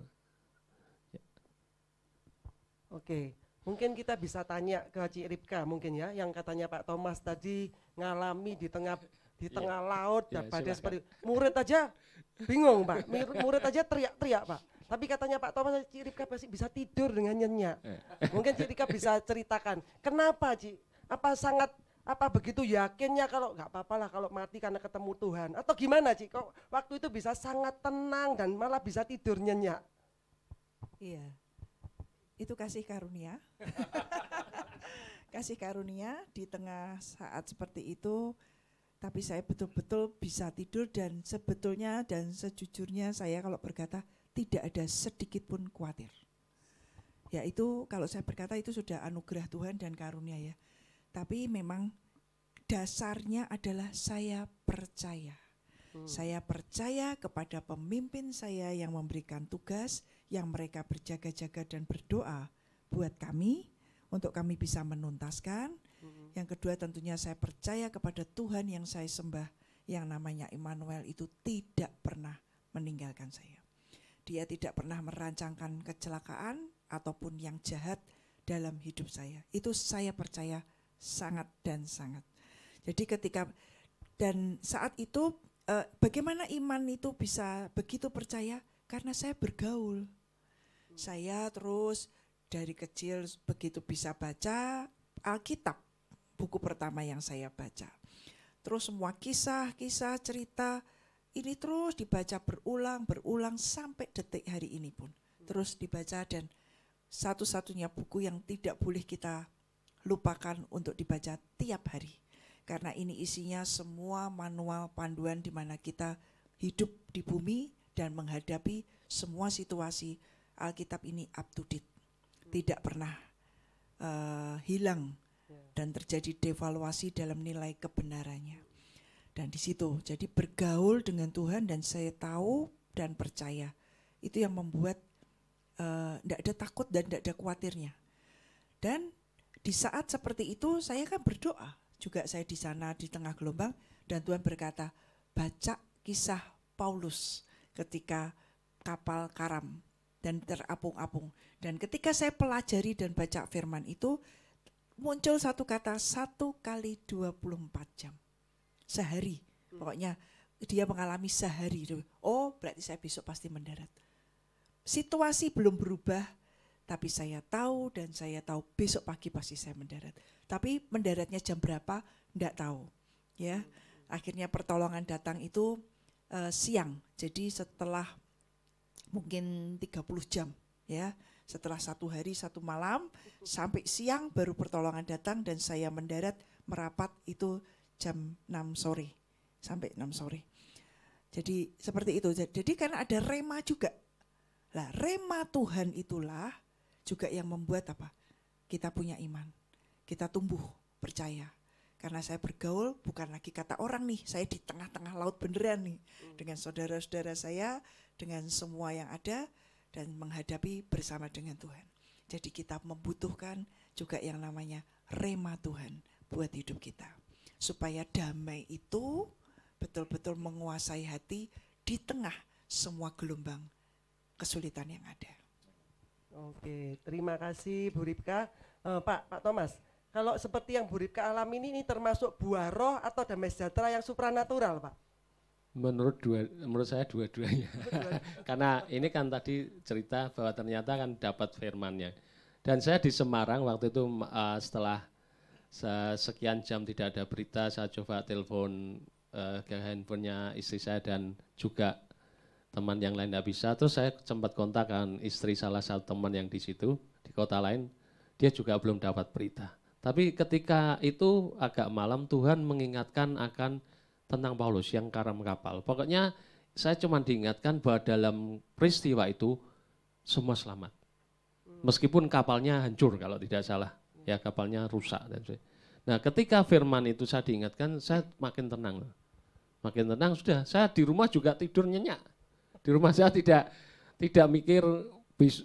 C: Oke, mungkin kita bisa tanya ke Cik Ripka mungkin ya, yang katanya Pak Thomas tadi ngalami di tengah laut dan badai seperti murid aja bingung Pak, murid aja teriak-teriak Pak. Tapi katanya Pak Thomas, Cik Ripka pasti bisa tidur dengan nyenyak. Mungkin Cik Ripka bisa ceritakan, kenapa Cik? Apa begitu yakinnya kalau nggak apa-apa lah kalau mati karena ketemu Tuhan? Atau gimana Cik? Kok waktu itu bisa sangat tenang dan malah bisa tidur nyenyak?
D: Iya, itu kasih karunia. Kasih karunia di tengah saat seperti itu. Tapi saya betul-betul bisa tidur dan sebetulnya dan sejujurnya saya kalau berkata tidak ada sedikit pun khawatir. Ya itu kalau saya berkata itu sudah anugerah Tuhan dan karunia ya. Tapi memang dasarnya adalah saya percaya. Saya percaya kepada pemimpin saya yang memberikan tugas, yang mereka berjaga-jaga dan berdoa buat kami, untuk kami bisa menuntaskan. Yang kedua tentunya saya percaya kepada Tuhan yang saya sembah, yang namanya Immanuel itu tidak pernah meninggalkan saya. Dia tidak pernah merancangkan kecelakaan ataupun yang jahat dalam hidup saya. Itu saya percaya sangat dan sangat. Jadi ketika dan saat itu bagaimana iman itu bisa begitu percaya? Karena saya bergaul. Saya terus dari kecil begitu bisa baca Alkitab, buku pertama yang saya baca. Terus semua kisah-kisah cerita ini terus dibaca berulang sampai detik hari ini pun. Terus dibaca dan satu-satunya buku yang tidak boleh kita lupakan untuk dibaca tiap hari. Karena ini isinya semua manual panduan di mana kita hidup di bumi dan menghadapi semua situasi. Alkitab ini up to date. Tidak pernah hilang dan terjadi devaluasi dalam nilai kebenarannya. Dan di situ jadi bergaul dengan Tuhan dan saya tahu dan percaya itu yang membuat tidak ada takut dan tidak ada khawatirnya. Dan di saat seperti itu saya kan berdoa juga, saya di sana di tengah gelombang dan Tuhan berkata baca kisah Paulus ketika kapal karam dan terapung-apung. Dan ketika saya pelajari dan baca firman itu muncul satu kata 1 kali 24 jam. Sehari, pokoknya dia mengalami sehari. Oh berarti saya besok pasti mendarat. Situasi belum berubah, tapi saya tahu dan saya tahu besok pagi pasti saya mendarat. Tapi mendaratnya jam berapa, enggak tahu. Ya, akhirnya pertolongan datang itu siang. Jadi setelah mungkin 30 jam ya. Setelah 1 hari 1 malam sampai siang baru pertolongan datang dan saya mendarat merapat itu jam 6 sore sampai 6 sore. Jadi seperti itu. Jadi karena ada rema juga. Lah rema Tuhan itulah juga yang membuat apa? Kita punya iman. Kita tumbuh percaya. Karena saya bergaul bukan lagi kata orang nih, saya di tengah-tengah laut beneran nih dengan saudara-saudara saya, dengan semua yang ada dan menghadapi bersama dengan Tuhan. Jadi kita membutuhkan juga yang namanya rema Tuhan buat hidup kita. Supaya damai itu betul-betul menguasai hati di tengah semua gelombang kesulitan yang ada.
C: Oke, terima kasih Bu Ripka. Pak Thomas, kalau seperti yang Bu Ripka alami ini termasuk buah roh atau damai sejahtera yang supranatural, Pak?
B: Menurut saya dua-duanya. Karena ini kan tadi cerita bahwa ternyata kan dapat firman-Nya. Dan saya di Semarang waktu itu setelah sekian jam tidak ada berita, saya coba telepon ke handphonenya istri saya dan juga teman yang lain tidak bisa. Terus saya sempat kontak kan istri salah satu teman yang di situ, di kota lain, dia juga belum dapat berita. Tapi ketika itu agak malam Tuhan mengingatkan akan tentang Paulus yang karam kapal. Pokoknya saya cuma diingatkan bahwa dalam peristiwa itu semua selamat. Meskipun kapalnya hancur kalau tidak salah. Ya kapalnya rusak. Nah ketika firman itu saya diingatkan, saya makin tenang. Makin tenang sudah, saya di rumah juga tidur nyenyak. Di rumah saya tidak mikir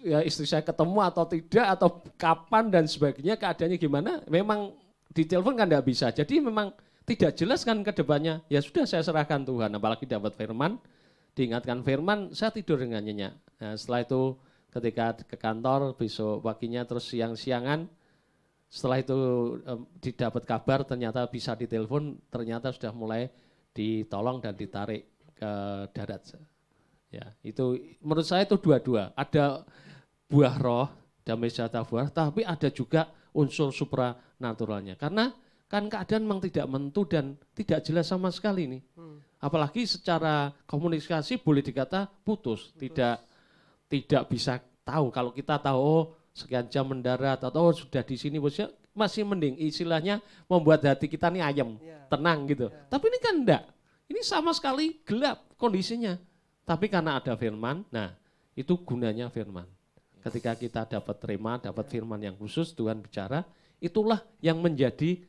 B: ya, istri saya ketemu atau tidak, atau kapan dan sebagainya, keadaannya gimana. Memang di telepon kan tidak bisa, jadi memang tidak jelas kan ke depannya, ya sudah saya serahkan Tuhan, apalagi dapat firman, diingatkan firman, saya tidur dengan nyenyak. Nah, setelah itu ketika ke kantor, besok paginya terus siang-siangan, setelah itu didapat kabar ternyata bisa ditelepon, ternyata sudah mulai ditolong dan ditarik ke darat. Ya, itu menurut saya itu dua-dua, ada buah roh, damai sejahtera buah, tapi ada juga unsur supranaturalnya, karena kan keadaan memang tidak menentu dan tidak jelas sama sekali nih. Apalagi secara komunikasi boleh dikata putus. Tidak bisa tahu. Kalau kita tahu oh sekian jam mendarat atau oh, sudah di sini masih mending, istilahnya membuat hati kita nih ayem, tenang gitu. Tapi ini kan enggak. Ini sama sekali gelap kondisinya. Tapi karena ada firman, nah itu gunanya firman. Ketika kita dapat terima, dapat firman yang khusus, Tuhan bicara, itulah yang menjadi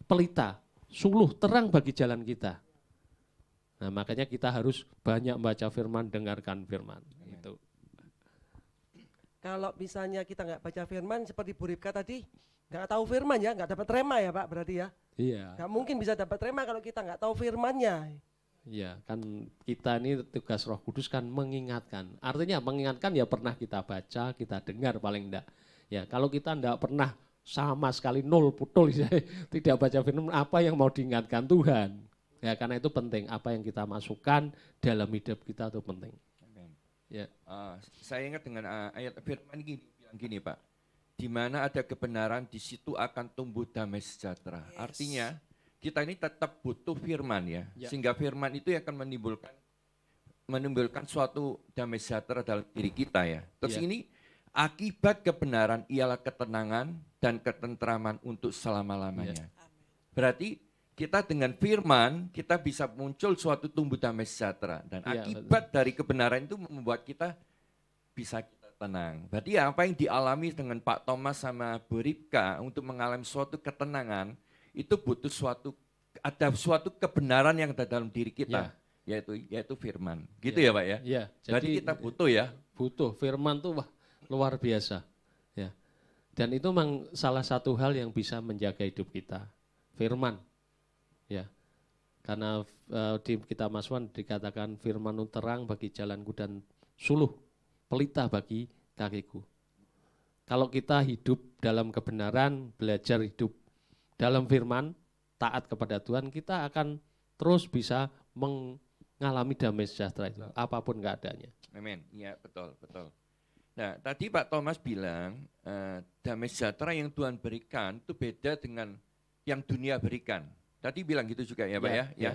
B: pelita, suluh, terang bagi jalan kita. Nah makanya kita harus banyak baca firman, dengarkan firman. Itu.
C: Kalau misalnya kita nggak baca firman, seperti Bu Ripka tadi, nggak tahu firman ya, nggak dapat rema ya Pak berarti ya?
B: Iya.
C: Nggak mungkin bisa dapat rema kalau kita nggak tahu firmannya.
B: Iya, kan kita ini tugas Roh Kudus kan mengingatkan. Artinya mengingatkan ya pernah kita baca, kita dengar paling enggak. Ya kalau kita enggak pernah sama sekali nol putul tidak baca firman, apa yang mau diingatkan Tuhan? Ya karena itu penting, apa yang kita masukkan dalam hidup kita itu penting.
E: Amen.
B: Ya.
E: Saya ingat dengan ayat firman gini Pak, di mana ada kebenaran di situ akan tumbuh damai sejahtera.
D: Yes.
E: Artinya kita ini tetap butuh firman ya, sehingga firman itu akan menimbulkan suatu damai sejahtera dalam diri kita ya. Terus ini akibat kebenaran ialah ketenangan dan ketentraman untuk selama-lamanya. Berarti kita dengan firman kita bisa muncul suatu tumbuh damai sejahtera, dan akibat dari kebenaran itu membuat kita bisa tenang. Berarti ya apa yang dialami dengan Pak Thomas sama Bu Ripka untuk mengalami suatu ketenangan, itu butuh ada suatu kebenaran yang ada dalam diri kita, yaitu firman. Gitu ya Pak ya?
B: Iya.
E: Jadi kita butuh ya.
B: Butuh, firman tuh wah, luar biasa. Ya. Dan itu memang salah satu hal yang bisa menjaga hidup kita. Firman. Ya. Karena di kitab Mazmur dikatakan firman terang bagi jalanku dan suluh pelita bagi kakiku. Kalau kita hidup dalam kebenaran, belajar hidup dalam firman, taat kepada Tuhan, kita akan terus bisa mengalami damai sejahtera itu, apapun keadaannya.
E: Amin. Iya, betul. Nah, tadi Pak Thomas bilang damai sejahtera yang Tuhan berikan itu beda dengan yang dunia berikan. Tadi bilang gitu juga ya Pak ya.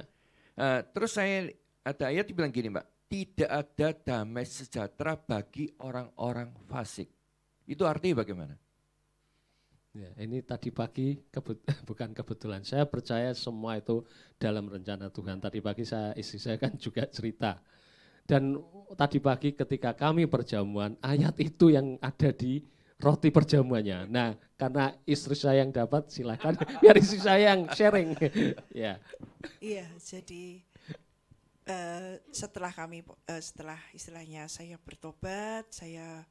E: Terus saya ada ayat dibilang gini Mbak, tidak ada damai sejahtera bagi orang-orang fasik. Itu artinya bagaimana?
B: Ya, ini tadi pagi bukan kebetulan. Saya percaya semua itu dalam rencana Tuhan. Tadi pagi istri saya kan juga cerita. Dan tadi pagi ketika kami perjamuan, ayat itu yang ada di roti perjamuannya. Nah, karena istri saya yang dapat, silakan biar istri saya yang sharing. Ya.
D: Iya, jadi setelah istilahnya saya bertobat, saya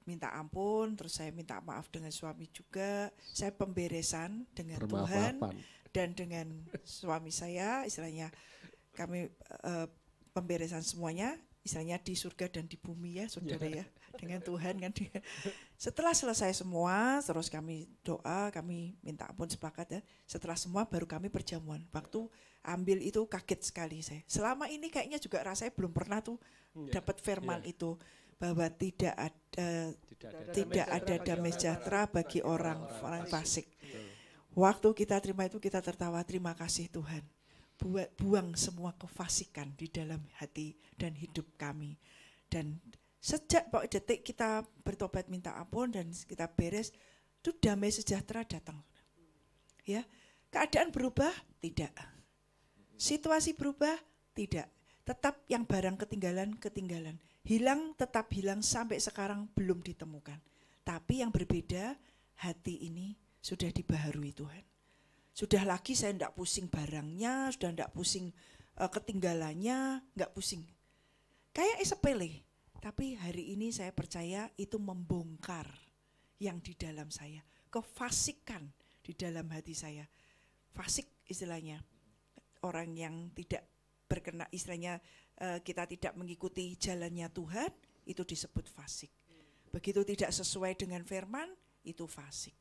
D: minta ampun, terus saya minta maaf dengan suami juga, saya pemberesan dengan Tuhan dan dengan suami saya, istilahnya kami pemberesan semuanya, istilahnya di surga dan di bumi ya saudara ya, dengan Tuhan kan. Setelah selesai semua, terus kami doa, kami minta ampun sepakat ya, setelah semua baru kami perjamuan. Waktu ambil itu kaget sekali saya, selama ini kayaknya juga rasanya belum pernah tuh dapat firman itu, bahwa tidak ada damai sejahtera bagi orang fasik. Waktu kita terima itu kita tertawa, terima kasih Tuhan. Buang semua kefasikan di dalam hati dan hidup kami. Dan sejak detik kita bertobat minta ampun dan kita beres, itu damai sejahtera datang. Ya, keadaan berubah? Tidak. Situasi berubah? Tidak. Tetap yang barang ketinggalan. Hilang, tetap hilang sampai sekarang belum ditemukan. Tapi yang berbeda, hati ini sudah dibaharui Tuhan. Sudah lagi saya tidak pusing barangnya, sudah tidak pusing ketinggalannya, enggak pusing. Kayak sepele, tapi hari ini saya percaya itu membongkar yang di dalam saya. Kefasikan di dalam hati saya. Fasik istilahnya, orang yang tidak berkenan, istilahnya kita tidak mengikuti jalannya Tuhan, itu disebut fasik. Begitu tidak sesuai dengan firman, itu fasik.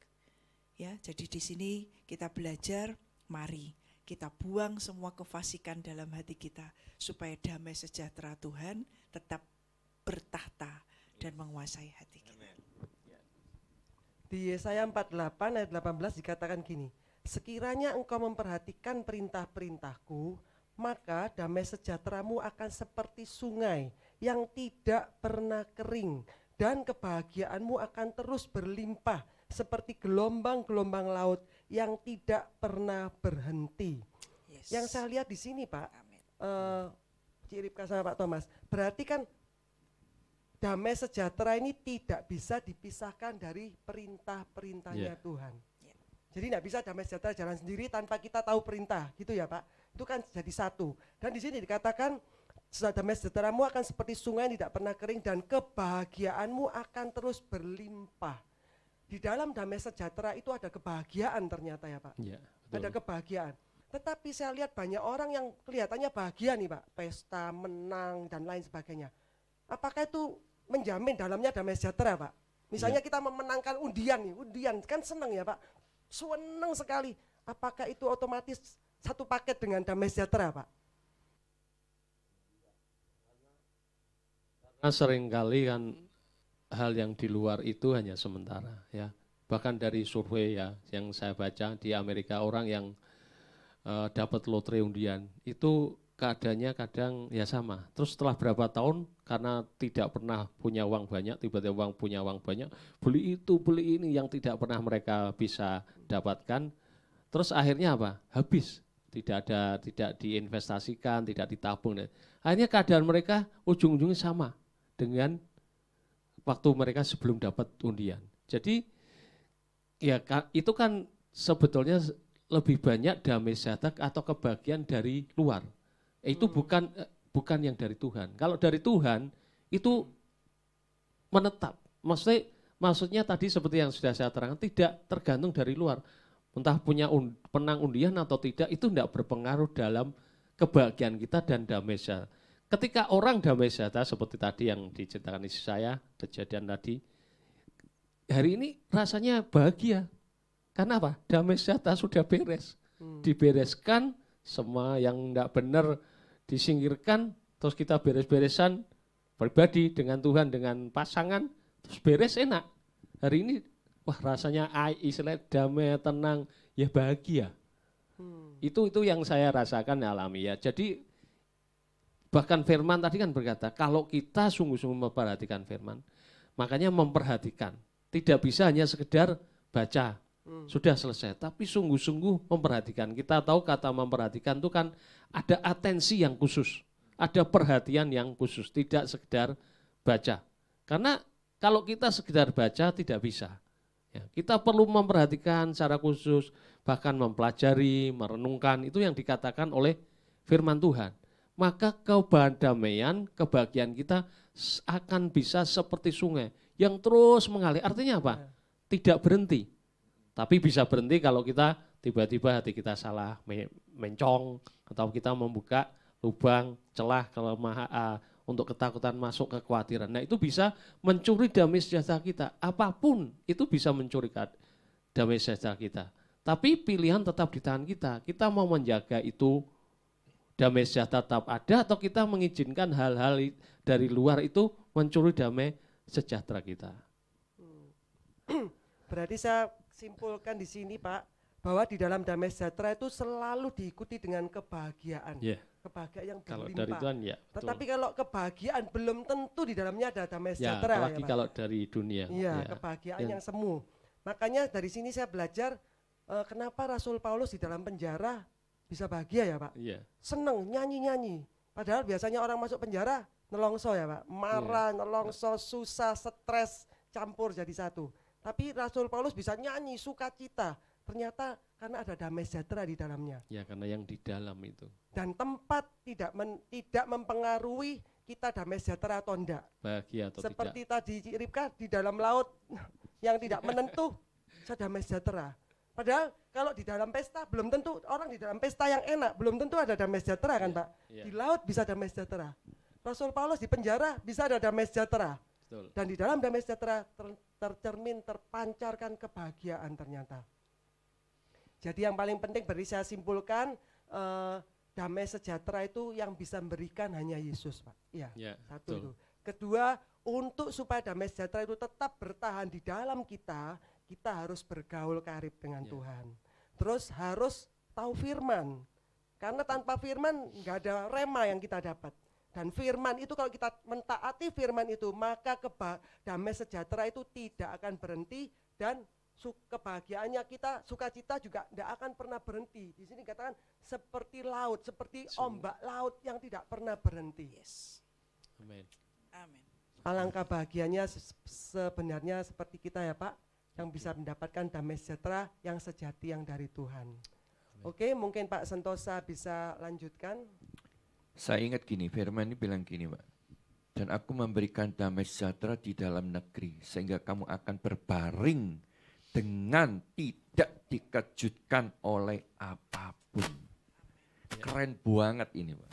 D: Ya, jadi di sini kita belajar, mari kita buang semua kefasikan dalam hati kita supaya damai sejahtera Tuhan tetap bertahta dan menguasai hati kita.
C: Di Yesaya 48 ayat 18 dikatakan gini, sekiranya engkau memperhatikan perintah-perintahku, maka damai sejahteramu akan seperti sungai yang tidak pernah kering, dan kebahagiaanmu akan terus berlimpah seperti gelombang-gelombang laut yang tidak pernah berhenti. Yes. Yang saya lihat di sini Pak, Cik Ripka sama Pak Thomas, berarti kan damai sejahtera ini tidak bisa dipisahkan dari perintah-perintahnya Tuhan. Jadi tidak bisa damai sejahtera jalan sendiri tanpa kita tahu perintah, gitu ya Pak. Itu kan jadi satu. Dan di sini dikatakan damai sejahteramu akan seperti sungai yang tidak pernah kering dan kebahagiaanmu akan terus berlimpah. Di dalam damai sejahtera itu ada kebahagiaan ternyata ya Pak. Ya, ada kebahagiaan. Tetapi saya lihat banyak orang yang kelihatannya bahagia nih Pak, pesta, menang dan lain sebagainya. Apakah itu menjamin dalamnya damai sejahtera Pak? Misalnya kita memenangkan undian kan senang ya Pak, senang sekali. Apakah itu otomatis satu paket dengan damai sejahtera Pak?
B: Karena seringkali kan hal yang di luar itu hanya sementara ya. Bahkan dari survei ya yang saya baca di Amerika, orang yang dapat lotre undian itu keadaannya kadang ya sama. Terus setelah berapa tahun karena tidak pernah punya uang banyak, tiba-tiba punya uang banyak, beli itu, beli ini yang tidak pernah mereka bisa dapatkan. Terus akhirnya apa? Habis. Tidak diinvestasikan, tidak ditabung. Akhirnya keadaan mereka ujung-ujungnya sama dengan waktu mereka sebelum dapat undian. Jadi ya itu kan sebetulnya lebih banyak damai sejahtera atau kebahagiaan dari luar. Itu bukan yang dari Tuhan. Kalau dari Tuhan itu menetap. Maksudnya tadi seperti yang sudah saya terangkan, tidak tergantung dari luar. Entah punya penang undian atau tidak, itu tidak berpengaruh dalam kebahagiaan kita dan damai sejahtera. Ketika orang damai sejahtera seperti tadi yang diceritakan istri saya, kejadian tadi, hari ini rasanya bahagia. Karena apa? Damai sejahtera sudah beres. Dibereskan, semua yang tidak benar disingkirkan, terus kita beres-beresan pribadi dengan Tuhan, dengan pasangan, terus beres enak. Hari ini, wah rasanya istilahnya damai, tenang, ya bahagia. Itu yang saya rasakan alami ya. Jadi Bahkan firman tadi kan berkata, kalau kita sungguh-sungguh memperhatikan firman, makanya memperhatikan. Tidak bisa hanya sekedar baca, sudah selesai. Tapi sungguh-sungguh memperhatikan. Kita tahu kata memperhatikan itu kan ada atensi yang khusus, ada perhatian yang khusus, tidak sekedar baca. Karena kalau kita sekedar baca tidak bisa. Ya, kita perlu memperhatikan secara khusus, bahkan mempelajari, merenungkan, itu yang dikatakan oleh firman Tuhan. Maka kedamaian, kebahagiaan kita akan bisa seperti sungai yang terus mengalir. Artinya apa? Tidak berhenti. Tapi bisa berhenti kalau kita tiba-tiba hati kita salah mencong, atau kita membuka lubang, celah, kelemahan, untuk ketakutan masuk kekhawatiran. Nah itu bisa mencuri damai sejahtera kita. Apapun itu bisa mencuri damai sejahtera kita. Tapi pilihan tetap di tangan kita. Kita mau menjaga itu damai sejahtera tetap ada, atau kita mengizinkan hal-hal dari luar itu mencuri damai sejahtera kita.
C: Berarti saya simpulkan di sini Pak, bahwa di dalam damai sejahtera itu selalu diikuti dengan kebahagiaan.
B: Yeah.
C: Kebahagiaan yang
B: Kalau
C: berlimpah.
B: dari Tuhan ya.
C: Tetapi kalau kebahagiaan belum tentu di dalamnya ada damai sejahtera.
B: Ya, apalagi
C: Pak?
B: kalau dari dunia.
C: Iya, kebahagiaan yang semu. Makanya dari sini saya belajar kenapa Rasul Paulus di dalam penjara bisa bahagia ya Pak.
B: Iya.
C: Seneng nyanyi-nyanyi. Padahal biasanya orang masuk penjara nelongso ya Pak. Marah, nelongso, susah, stres, campur jadi satu. Tapi Rasul Paulus bisa nyanyi, sukacita. Ternyata karena ada damai sejahtera di dalamnya.
B: Ya, karena yang di dalam itu.
C: Dan tempat tidak mempengaruhi kita damai sejahtera atau enggak.
B: Bahagia atau
C: Seperti
B: tidak.
C: tadi Ripka di dalam laut yang tidak menentu, saya damai sejahtera. Padahal kalau di dalam pesta belum tentu, orang di dalam pesta yang enak belum tentu ada damai sejahtera kan Pak. Di laut bisa damai sejahtera. Rasul Paulus di penjara bisa ada damai sejahtera.
B: Betul.
C: Dan di dalam damai sejahtera tercermin, terpancarkan kebahagiaan ternyata. Jadi yang paling penting beri saya simpulkan, damai sejahtera itu yang bisa memberikan hanya Yesus Pak. Iya, satu
B: betul.
C: itu. Kedua, untuk supaya damai sejahtera itu tetap bertahan di dalam kita harus bergaul karib dengan Tuhan. Terus harus tahu firman. Karena tanpa firman nggak ada rema yang kita dapat. Dan firman itu kalau kita mentaati firman itu, maka damai sejahtera itu tidak akan berhenti, dan kebahagiaannya kita, sukacita juga tidak akan pernah berhenti. Di sini katakan seperti laut, seperti ombak laut yang tidak pernah berhenti.
D: Yes.
B: Amin.
D: Amin.
C: Alangkah bahagianya sebenarnya seperti kita ya Pak, yang bisa mendapatkan damai sejahtera yang sejati yang dari Tuhan. Oke, mungkin Pak Sentosa bisa lanjutkan.
E: Saya ingat gini, firman ini bilang gini Pak. Dan aku memberikan damai sejahtera di dalam negeri, sehingga kamu akan berbaring dengan tidak dikejutkan oleh apapun. Keren banget ini Pak.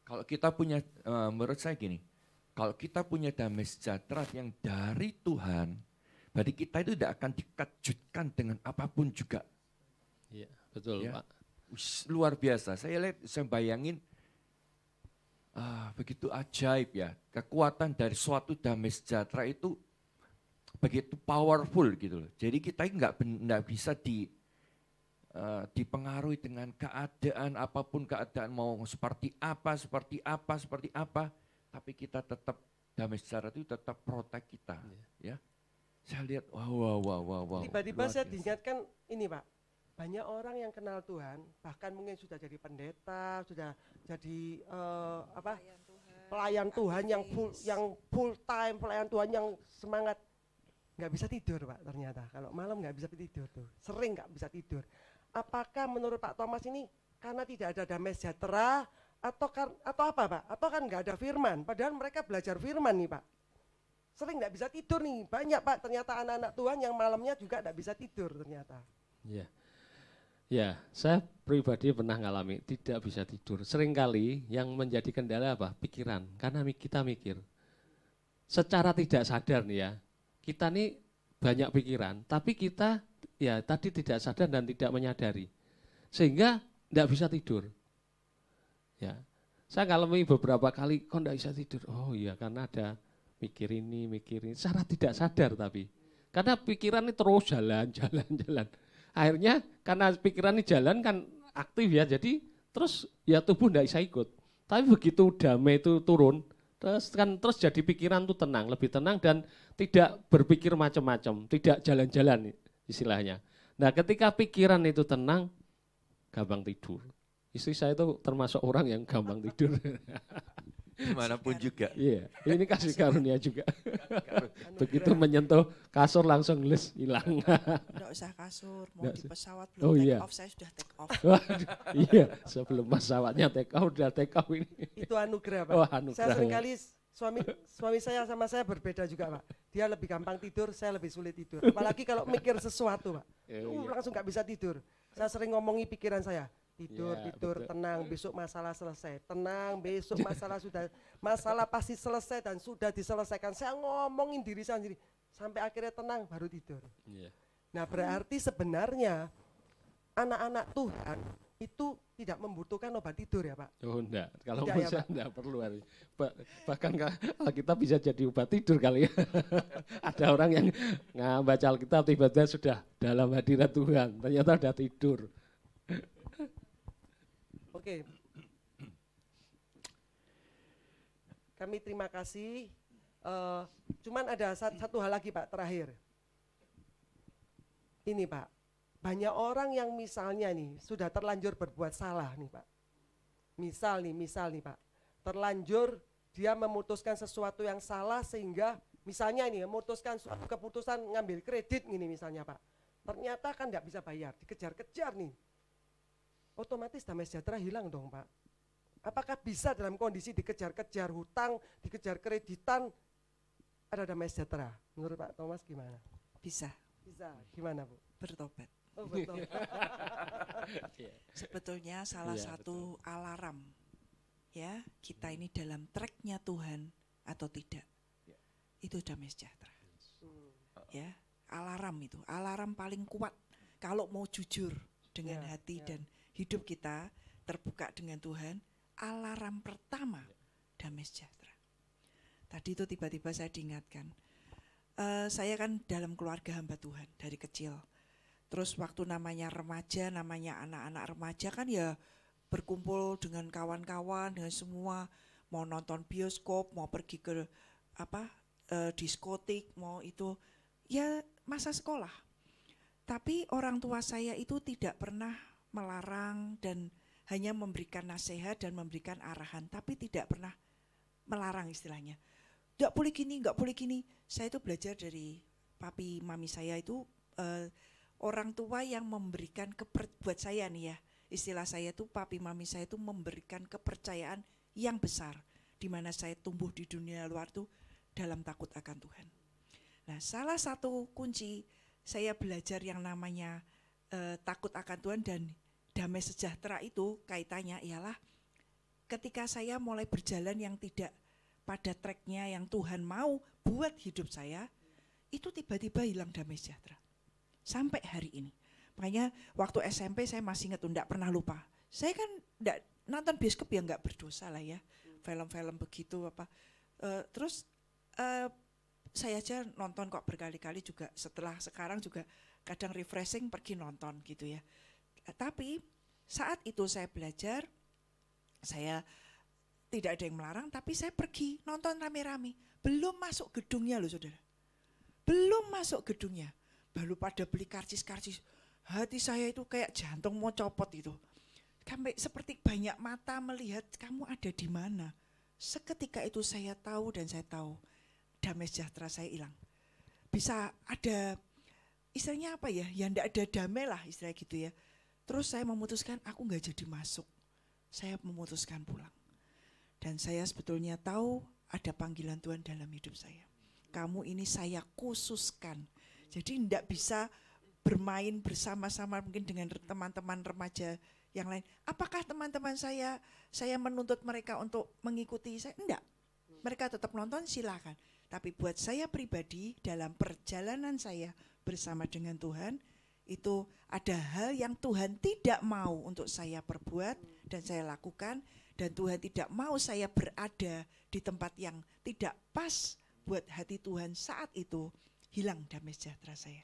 E: Kalau kita punya, menurut saya gini, kalau kita punya damai sejahtera yang dari Tuhan, berarti kita itu tidak akan dikejutkan dengan apapun juga.
B: Iya, betul
E: Ya.
B: Pak.
E: Luar biasa, saya lihat, saya bayangin, begitu ajaib ya, kekuatan dari suatu damai sejahtera itu begitu powerful gitu loh. Jadi kita nggak bisa dipengaruhi dengan keadaan apapun, keadaan mau seperti apa, tapi kita tetap damai sejahtera itu tetap protect kita, ya. Saya lihat, wow.
C: Tiba-tiba saya diingatkan ini Pak, banyak orang yang kenal Tuhan, bahkan mungkin sudah jadi pendeta, sudah jadi pelayan Tuhan yang full time, pelayan Tuhan yang semangat, nggak bisa tidur Pak ternyata. Kalau malam nggak bisa tidur tuh, sering nggak bisa tidur. Apakah menurut Pak Thomas ini karena tidak ada damai sejahtera atau apa Pak? Atau kan nggak ada firman? Padahal mereka belajar firman nih Pak. Sering nggak bisa tidur nih, banyak Pak ternyata anak-anak Tuhan yang malamnya juga nggak bisa tidur ternyata.
B: Iya. Ya, saya pribadi pernah ngalami tidak bisa tidur. Seringkali yang menjadi kendala apa? Pikiran. Karena kita mikir. Secara tidak sadar nih ya, kita nih banyak pikiran, tapi kita ya tadi tidak sadar dan tidak menyadari. Sehingga tidak bisa tidur. Ya, saya ngalami beberapa kali kok tidak bisa tidur. Oh iya, karena ada mikir ini. Secara tidak sadar tapi. Karena pikiran ini terus jalan. Akhirnya karena pikiran ini jalan kan aktif ya, jadi terus ya tubuh tidak bisa ikut. Tapi begitu damai itu turun, terus jadi pikiran tuh tenang, lebih tenang dan tidak berpikir macam-macam, tidak jalan-jalan istilahnya. Nah, ketika pikiran itu tenang, gampang tidur. Istri saya itu termasuk orang yang gampang tidur.
E: Dimanapun juga.
B: Iya, ini kasih karunia juga. Begitu menyentuh kasur langsung les hilang.
D: Enggak usah kasur, mau di pesawat belum take off, saya sudah take off.
B: Waduh, iya, sebelum pesawatnya take off udah take off ini.
C: Itu anugerah, Pak.
B: Oh, anugerah.
C: Saya seringkali suami saya sama saya berbeda juga, Pak. Dia lebih gampang tidur, saya lebih sulit tidur. Apalagi kalau mikir sesuatu, Pak. Langsung nggak bisa tidur. Saya sering ngomongi pikiran saya. Tidur,
B: betul.
C: tenang, besok masalah selesai. Tenang, besok masalah pasti selesai dan sudah diselesaikan. Saya ngomongin diri saya sendiri sampai akhirnya tenang baru tidur. Nah, berarti sebenarnya anak-anak Tuhan itu tidak membutuhkan obat tidur ya, Pak?
B: Oh enggak, kalau
C: tidak,
B: saya enggak perlu. Bahkan Alkitab bisa jadi obat tidur kali ya. Ada orang yang baca Alkitab tiba-tiba sudah dalam hadirat Tuhan, ternyata sudah tidur.
C: Oke. Kami terima kasih. Cuman ada satu hal lagi, Pak, terakhir. Ini, Pak, banyak orang yang misalnya nih sudah terlanjur berbuat salah nih, Pak. Misal nih, Pak, terlanjur dia memutuskan sesuatu yang salah sehingga misalnya nih memutuskan suatu keputusan ngambil kredit gini misalnya, Pak. Ternyata kan enggak bisa bayar, dikejar-kejar nih. Otomatis damai sejahtera hilang dong, Pak. Apakah bisa dalam kondisi dikejar-kejar hutang, dikejar kreditan, ada damai sejahtera? Menurut Pak Thomas gimana?
D: Bisa.
C: Gimana, Bu?
D: Bertobat.
C: Oh, betul.
D: Sebetulnya salah satu alarm ya kita ini dalam tracknya Tuhan atau tidak. Itu damai sejahtera. Ya, alarm paling kuat kalau mau jujur dengan hati dan hidup kita terbuka dengan Tuhan, alarm pertama damai sejahtera. Tadi itu tiba-tiba saya diingatkan, saya kan dalam keluarga hamba Tuhan dari kecil. Terus waktu namanya remaja, namanya anak-anak remaja kan ya berkumpul dengan kawan-kawan, dengan semua, mau nonton bioskop, mau pergi ke diskotik, mau itu, ya masa sekolah. Tapi orang tua saya itu tidak pernah melarang dan hanya memberikan nasihat dan memberikan arahan, tapi tidak pernah melarang istilahnya. Enggak boleh gini. Saya itu belajar dari papi mami saya itu orang tua yang memberikan buat saya nih ya, istilah saya itu papi mami saya itu memberikan kepercayaan yang besar, di mana saya tumbuh di dunia luar tuh dalam takut akan Tuhan. Nah, salah satu kunci saya belajar yang namanya takut akan Tuhan dan damai sejahtera itu kaitannya ialah ketika saya mulai berjalan yang tidak pada tracknya yang Tuhan mau buat hidup saya, itu tiba-tiba hilang damai sejahtera. Sampai hari ini. Makanya waktu SMP saya masih ingat, enggak pernah lupa. Saya kan enggak nonton bioskop ya enggak berdosa lah ya. Film-film begitu apa. Terus saya aja nonton kok berkali-kali juga, setelah sekarang juga kadang refreshing pergi nonton gitu ya. Tapi saat itu saya belajar, saya tidak ada yang melarang, tapi saya pergi nonton rame-rame. Belum masuk gedungnya loh saudara. Belum masuk gedungnya, baru pada beli karcis-karcis. Hati saya itu kayak jantung mau copot itu. Sampai seperti banyak mata melihat kamu ada di mana. Seketika itu saya tahu dan saya tahu damai sejahtera saya hilang. Bisa ada istilahnya apa ya, ya enggak ada damai lah istilah gitu ya. Terus saya memutuskan aku enggak jadi masuk. Saya memutuskan pulang. Dan saya sebetulnya tahu ada panggilan Tuhan dalam hidup saya. Kamu ini saya khususkan. Jadi enggak bisa bermain bersama-sama mungkin dengan teman-teman remaja yang lain. Apakah teman-teman saya menuntut mereka untuk mengikuti saya? Enggak. Mereka tetap nonton silakan. Tapi buat saya pribadi dalam perjalanan saya bersama dengan Tuhan, itu ada hal yang Tuhan tidak mau untuk saya perbuat dan saya lakukan, dan Tuhan tidak mau saya berada di tempat yang tidak pas buat hati Tuhan. Saat itu hilang damai sejahtera saya.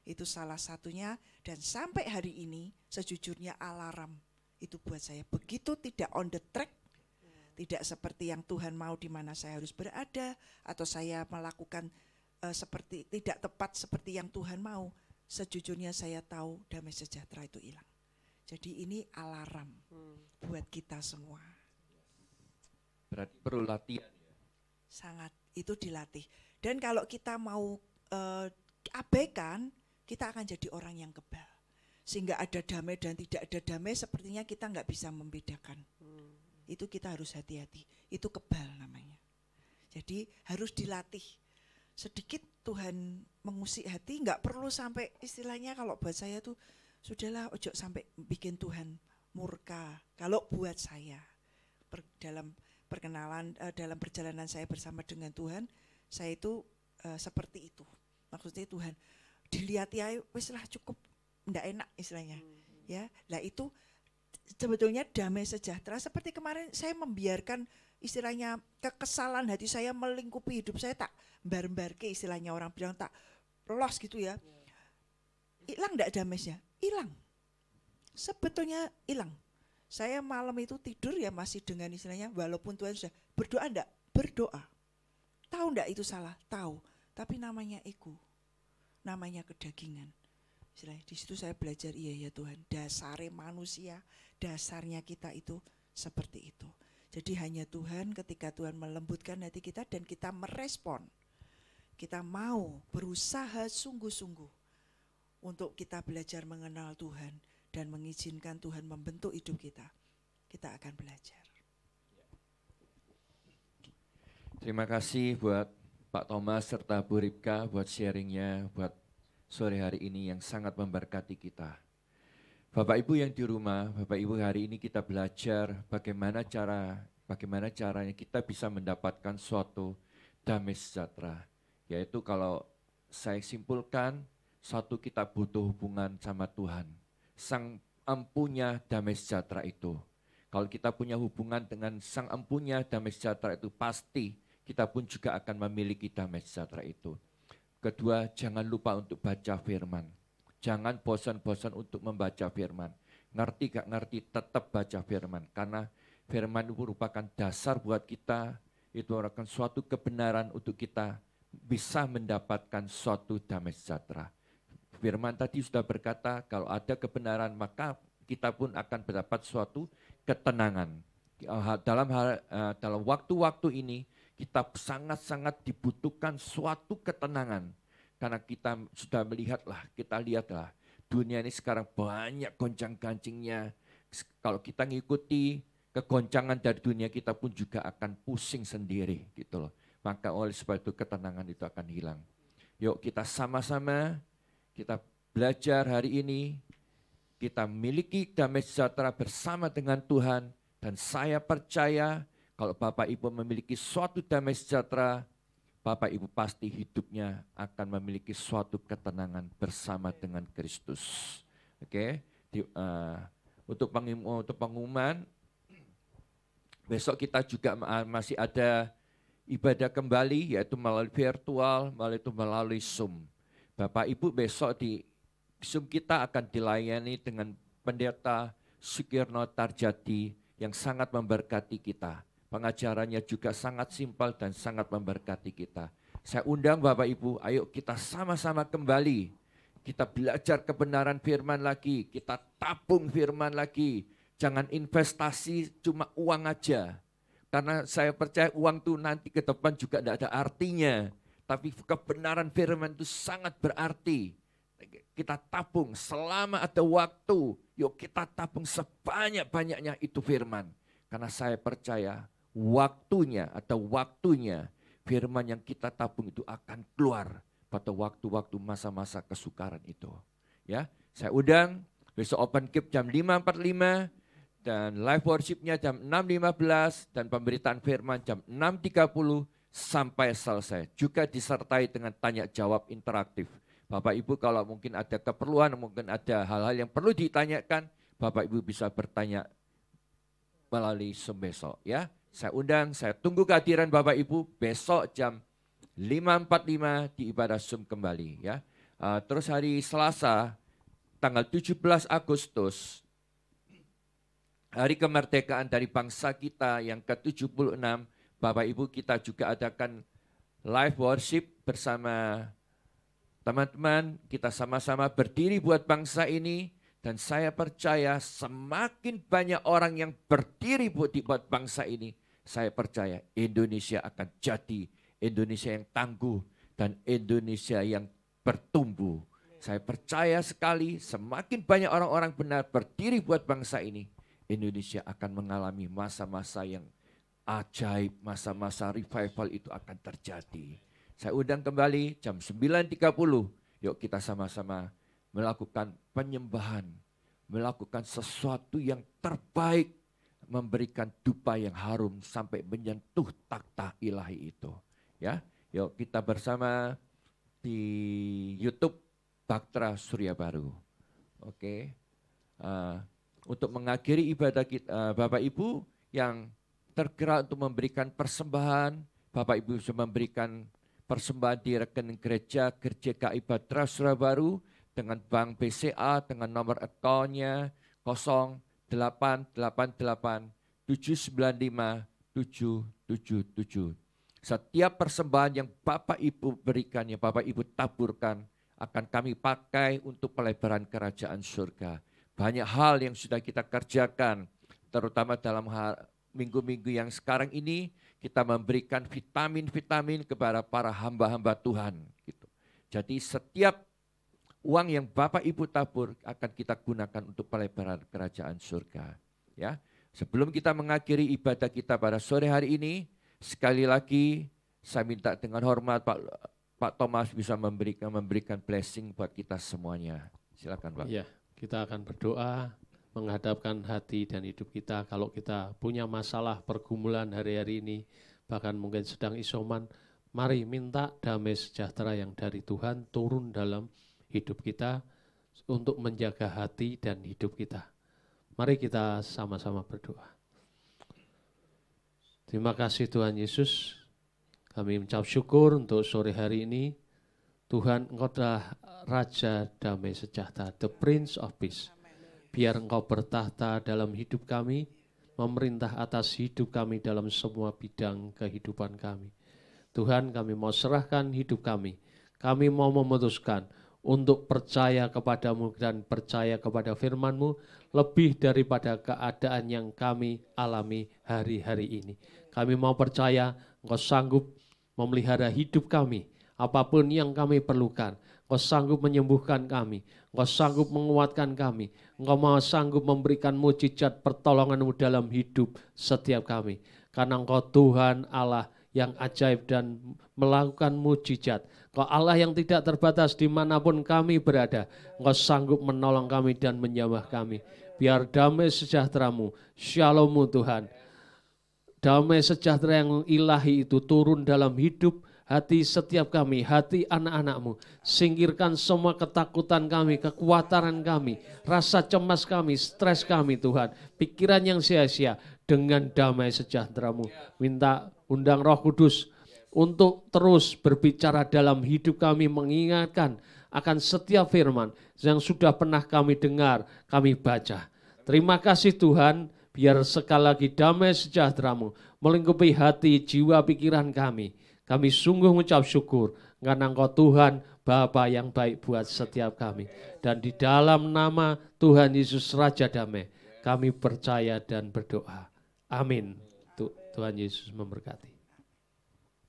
D: Itu salah satunya, dan sampai hari ini sejujurnya alarm itu buat saya. Begitu tidak on the track, Tidak seperti yang Tuhan mau di mana saya harus berada, atau saya melakukan seperti tidak tepat seperti yang Tuhan mau. Sejujurnya saya tahu damai sejahtera itu hilang. Jadi ini alarm buat kita semua.
E: Berarti perlu latihan.
D: Sangat, itu dilatih. Dan kalau kita mau abaikan, kita akan jadi orang yang kebal. Sehingga ada damai dan tidak ada damai, sepertinya kita nggak bisa membedakan. Itu kita harus hati-hati. Itu kebal namanya. Jadi harus dilatih. Sedikit Tuhan mengusik hati, nggak perlu sampai istilahnya kalau buat saya tuh, sudahlah ojo sampai bikin Tuhan murka. Kalau buat saya, dalam perkenalan, dalam perjalanan saya bersama dengan Tuhan, saya itu seperti itu. Maksudnya Tuhan, dilihat ya wis lah cukup, ndak enak istilahnya. Ya, lah itu sebetulnya damai sejahtera. Seperti kemarin saya membiarkan istilahnya kekesalan hati saya melingkupi hidup saya, tak mbar-mbarke istilahnya orang bilang, tak los gitu ya. Hilang ndak damainya? Hilang. Sebetulnya hilang. Saya malam itu tidur ya masih dengan istilahnya, walaupun Tuhan sudah berdoa ndak? Berdoa. Tahu ndak itu salah? Tahu. Tapi namanya ego, namanya kedagingan. Istilahnya di situ saya belajar, iya ya Tuhan, dasarnya manusia, dasarnya kita itu seperti itu. Jadi hanya Tuhan, ketika Tuhan melembutkan hati kita dan kita merespon, kita mau berusaha sungguh-sungguh untuk kita belajar mengenal Tuhan dan mengizinkan Tuhan membentuk hidup kita, kita akan belajar.
E: Terima kasih buat Pak Thomas serta Bu Ripka buat sharingnya buat sore hari ini yang sangat memberkati kita. Bapak Ibu yang di rumah, Bapak Ibu, hari ini kita belajar bagaimana caranya kita bisa mendapatkan suatu damai sejahtera. Yaitu kalau saya simpulkan, satu, kita butuh hubungan sama Tuhan. Sang empunya damai sejahtera itu. Kalau kita punya hubungan dengan Sang empunya damai sejahtera itu, pasti kita pun juga akan memiliki damai sejahtera itu. Kedua, jangan lupa untuk baca firman. Jangan bosan-bosan untuk membaca firman. Ngerti gak ngerti, tetap baca firman. Karena firman itu merupakan dasar buat kita, itu merupakan suatu kebenaran untuk kita bisa mendapatkan suatu damai sejahtera. Firman tadi sudah berkata, kalau ada kebenaran maka kita pun akan mendapat suatu ketenangan. Dalam waktu-waktu ini, kita sangat-sangat dibutuhkan suatu ketenangan. Karena kita sudah kita lihatlah, dunia ini sekarang banyak goncang-gancingnya. Kalau kita ngikuti kegoncangan dari dunia, kita pun juga akan pusing sendiri gitu loh. Maka oleh sebab itu ketenangan itu akan hilang. Yuk kita sama-sama, kita belajar hari ini, kita miliki damai sejahtera bersama dengan Tuhan. Dan saya percaya kalau Bapak Ibu memiliki suatu damai sejahtera, Bapak Ibu pasti hidupnya akan memiliki suatu ketenangan bersama dengan Kristus. Oke, untuk pengumuman, besok kita juga masih ada ibadah kembali, yaitu melalui virtual, melalui Zoom. Bapak Ibu besok di Zoom kita akan dilayani dengan Pendeta Sukirno Tarjati yang sangat memberkati kita. Pengajarannya juga sangat simpel dan sangat memberkati kita. Saya undang Bapak Ibu, ayo kita sama-sama kembali. Kita belajar kebenaran firman lagi, kita tabung firman lagi. Jangan investasi cuma uang aja. Karena saya percaya uang itu nanti ke depan juga tidak ada artinya. Tapi kebenaran firman itu sangat berarti. Kita tabung selama ada waktu, yuk kita tabung sebanyak-banyaknya itu firman. Karena saya percaya waktunya firman yang kita tabung itu akan keluar pada waktu-waktu masa-masa kesukaran itu. Ya, saya undang besok open keep jam 5.45 dan live worshipnya jam 6.15 dan pemberitaan firman jam 6.30 sampai selesai. Juga disertai dengan tanya jawab interaktif. Bapak Ibu kalau mungkin ada keperluan, mungkin ada hal-hal yang perlu ditanyakan, Bapak Ibu bisa bertanya melalui Zoom besok ya. Saya undang, saya tunggu kehadiran Bapak Ibu besok jam 5.45 di ibadah Zoom kembali ya. Terus hari Selasa tanggal 17 Agustus hari kemerdekaan dari bangsa kita yang ke-76, Bapak Ibu kita juga adakan live worship bersama teman-teman. Kita sama-sama berdiri buat bangsa ini. Dan saya percaya semakin banyak orang yang berdiri buat bangsa ini, saya percaya Indonesia akan jadi Indonesia yang tangguh dan Indonesia yang bertumbuh. Saya percaya sekali semakin banyak orang-orang benar berdiri buat bangsa ini, Indonesia akan mengalami masa-masa yang ajaib, masa-masa revival itu akan terjadi. Saya undang kembali jam 9.30, yuk kita sama-sama melakukan penyembahan, melakukan sesuatu yang terbaik, memberikan dupa yang harum sampai menyentuh takhta ilahi itu. Ya, yuk kita bersama di YouTube Baktera Surya Baru. Oke, untuk mengakhiri ibadah kita, Bapak Ibu yang tergerak untuk memberikan persembahan, Bapak Ibu bisa memberikan persembahan di rekening gereja GKI Baktera Surya Baru dengan Bank BCA dengan nomor akunnya 0888795777. Setiap persembahan yang Bapak Ibu berikan, yang Bapak Ibu taburkan, akan kami pakai untuk pelebaran kerajaan surga. Banyak hal yang sudah kita kerjakan, terutama dalam minggu-minggu yang sekarang ini, kita memberikan vitamin-vitamin kepada para hamba-hamba Tuhan. Gitu. Jadi setiap uang yang Bapak Ibu tabur akan kita gunakan untuk pelebaran kerajaan surga. Ya, sebelum kita mengakhiri ibadah kita pada sore hari ini, sekali lagi saya minta dengan hormat Pak Thomas bisa memberikan blessing buat kita semuanya. Silakan Pak.
B: Ya, kita akan berdoa menghadapkan hati dan hidup kita. Kalau kita punya masalah pergumulan hari-hari ini, bahkan mungkin sedang isoman, mari minta damai sejahtera yang dari Tuhan turun dalam hidup kita untuk menjaga hati dan hidup kita. Mari kita sama-sama berdoa. Terima kasih Tuhan Yesus. Kami mengucap syukur untuk sore hari ini. Tuhan, Engkau adalah Raja Damai Sejahtera, the Prince of Peace. Biar Engkau bertahta dalam hidup kami, memerintah atas hidup kami dalam semua bidang kehidupan kami. Tuhan, kami mau serahkan hidup kami. Kami mau memutuskan untuk percaya kepadamu dan percaya kepada firman-Mu lebih daripada keadaan yang kami alami hari-hari ini. Kami mau percaya Engkau sanggup memelihara hidup kami, apapun yang kami perlukan. Engkau sanggup menyembuhkan kami, Engkau sanggup menguatkan kami, Engkau mau sanggup memberikan mujizat pertolongan-Mu dalam hidup setiap kami. Karena Engkau Tuhan Allah yang ajaib dan melakukan mujizat. Engkau Allah yang tidak terbatas dimanapun kami berada. Engkau sanggup menolong kami dan menyembah kami. Biar damai sejahtera-Mu, Shalom-Mu Tuhan. Damai sejahtera yang ilahi itu turun dalam hidup hati setiap kami, hati anak-anak-Mu. Singkirkan semua ketakutan kami, kekuatan kami, rasa cemas kami, stres kami Tuhan. Pikiran yang sia-sia dengan damai sejahtera-Mu. Minta undang Roh Kudus untuk terus berbicara dalam hidup kami, mengingatkan akan setiap firman yang sudah pernah kami dengar, kami baca. Terima kasih Tuhan, biar sekali lagi damai sejahtera-Mu melingkupi hati, jiwa, pikiran kami. Kami sungguh mengucap syukur karena Engkau Tuhan, Bapa yang baik buat setiap kami. Dan di dalam nama Tuhan Yesus Raja Damai, kami percaya dan berdoa. Amin. Tuhan Yesus memberkati.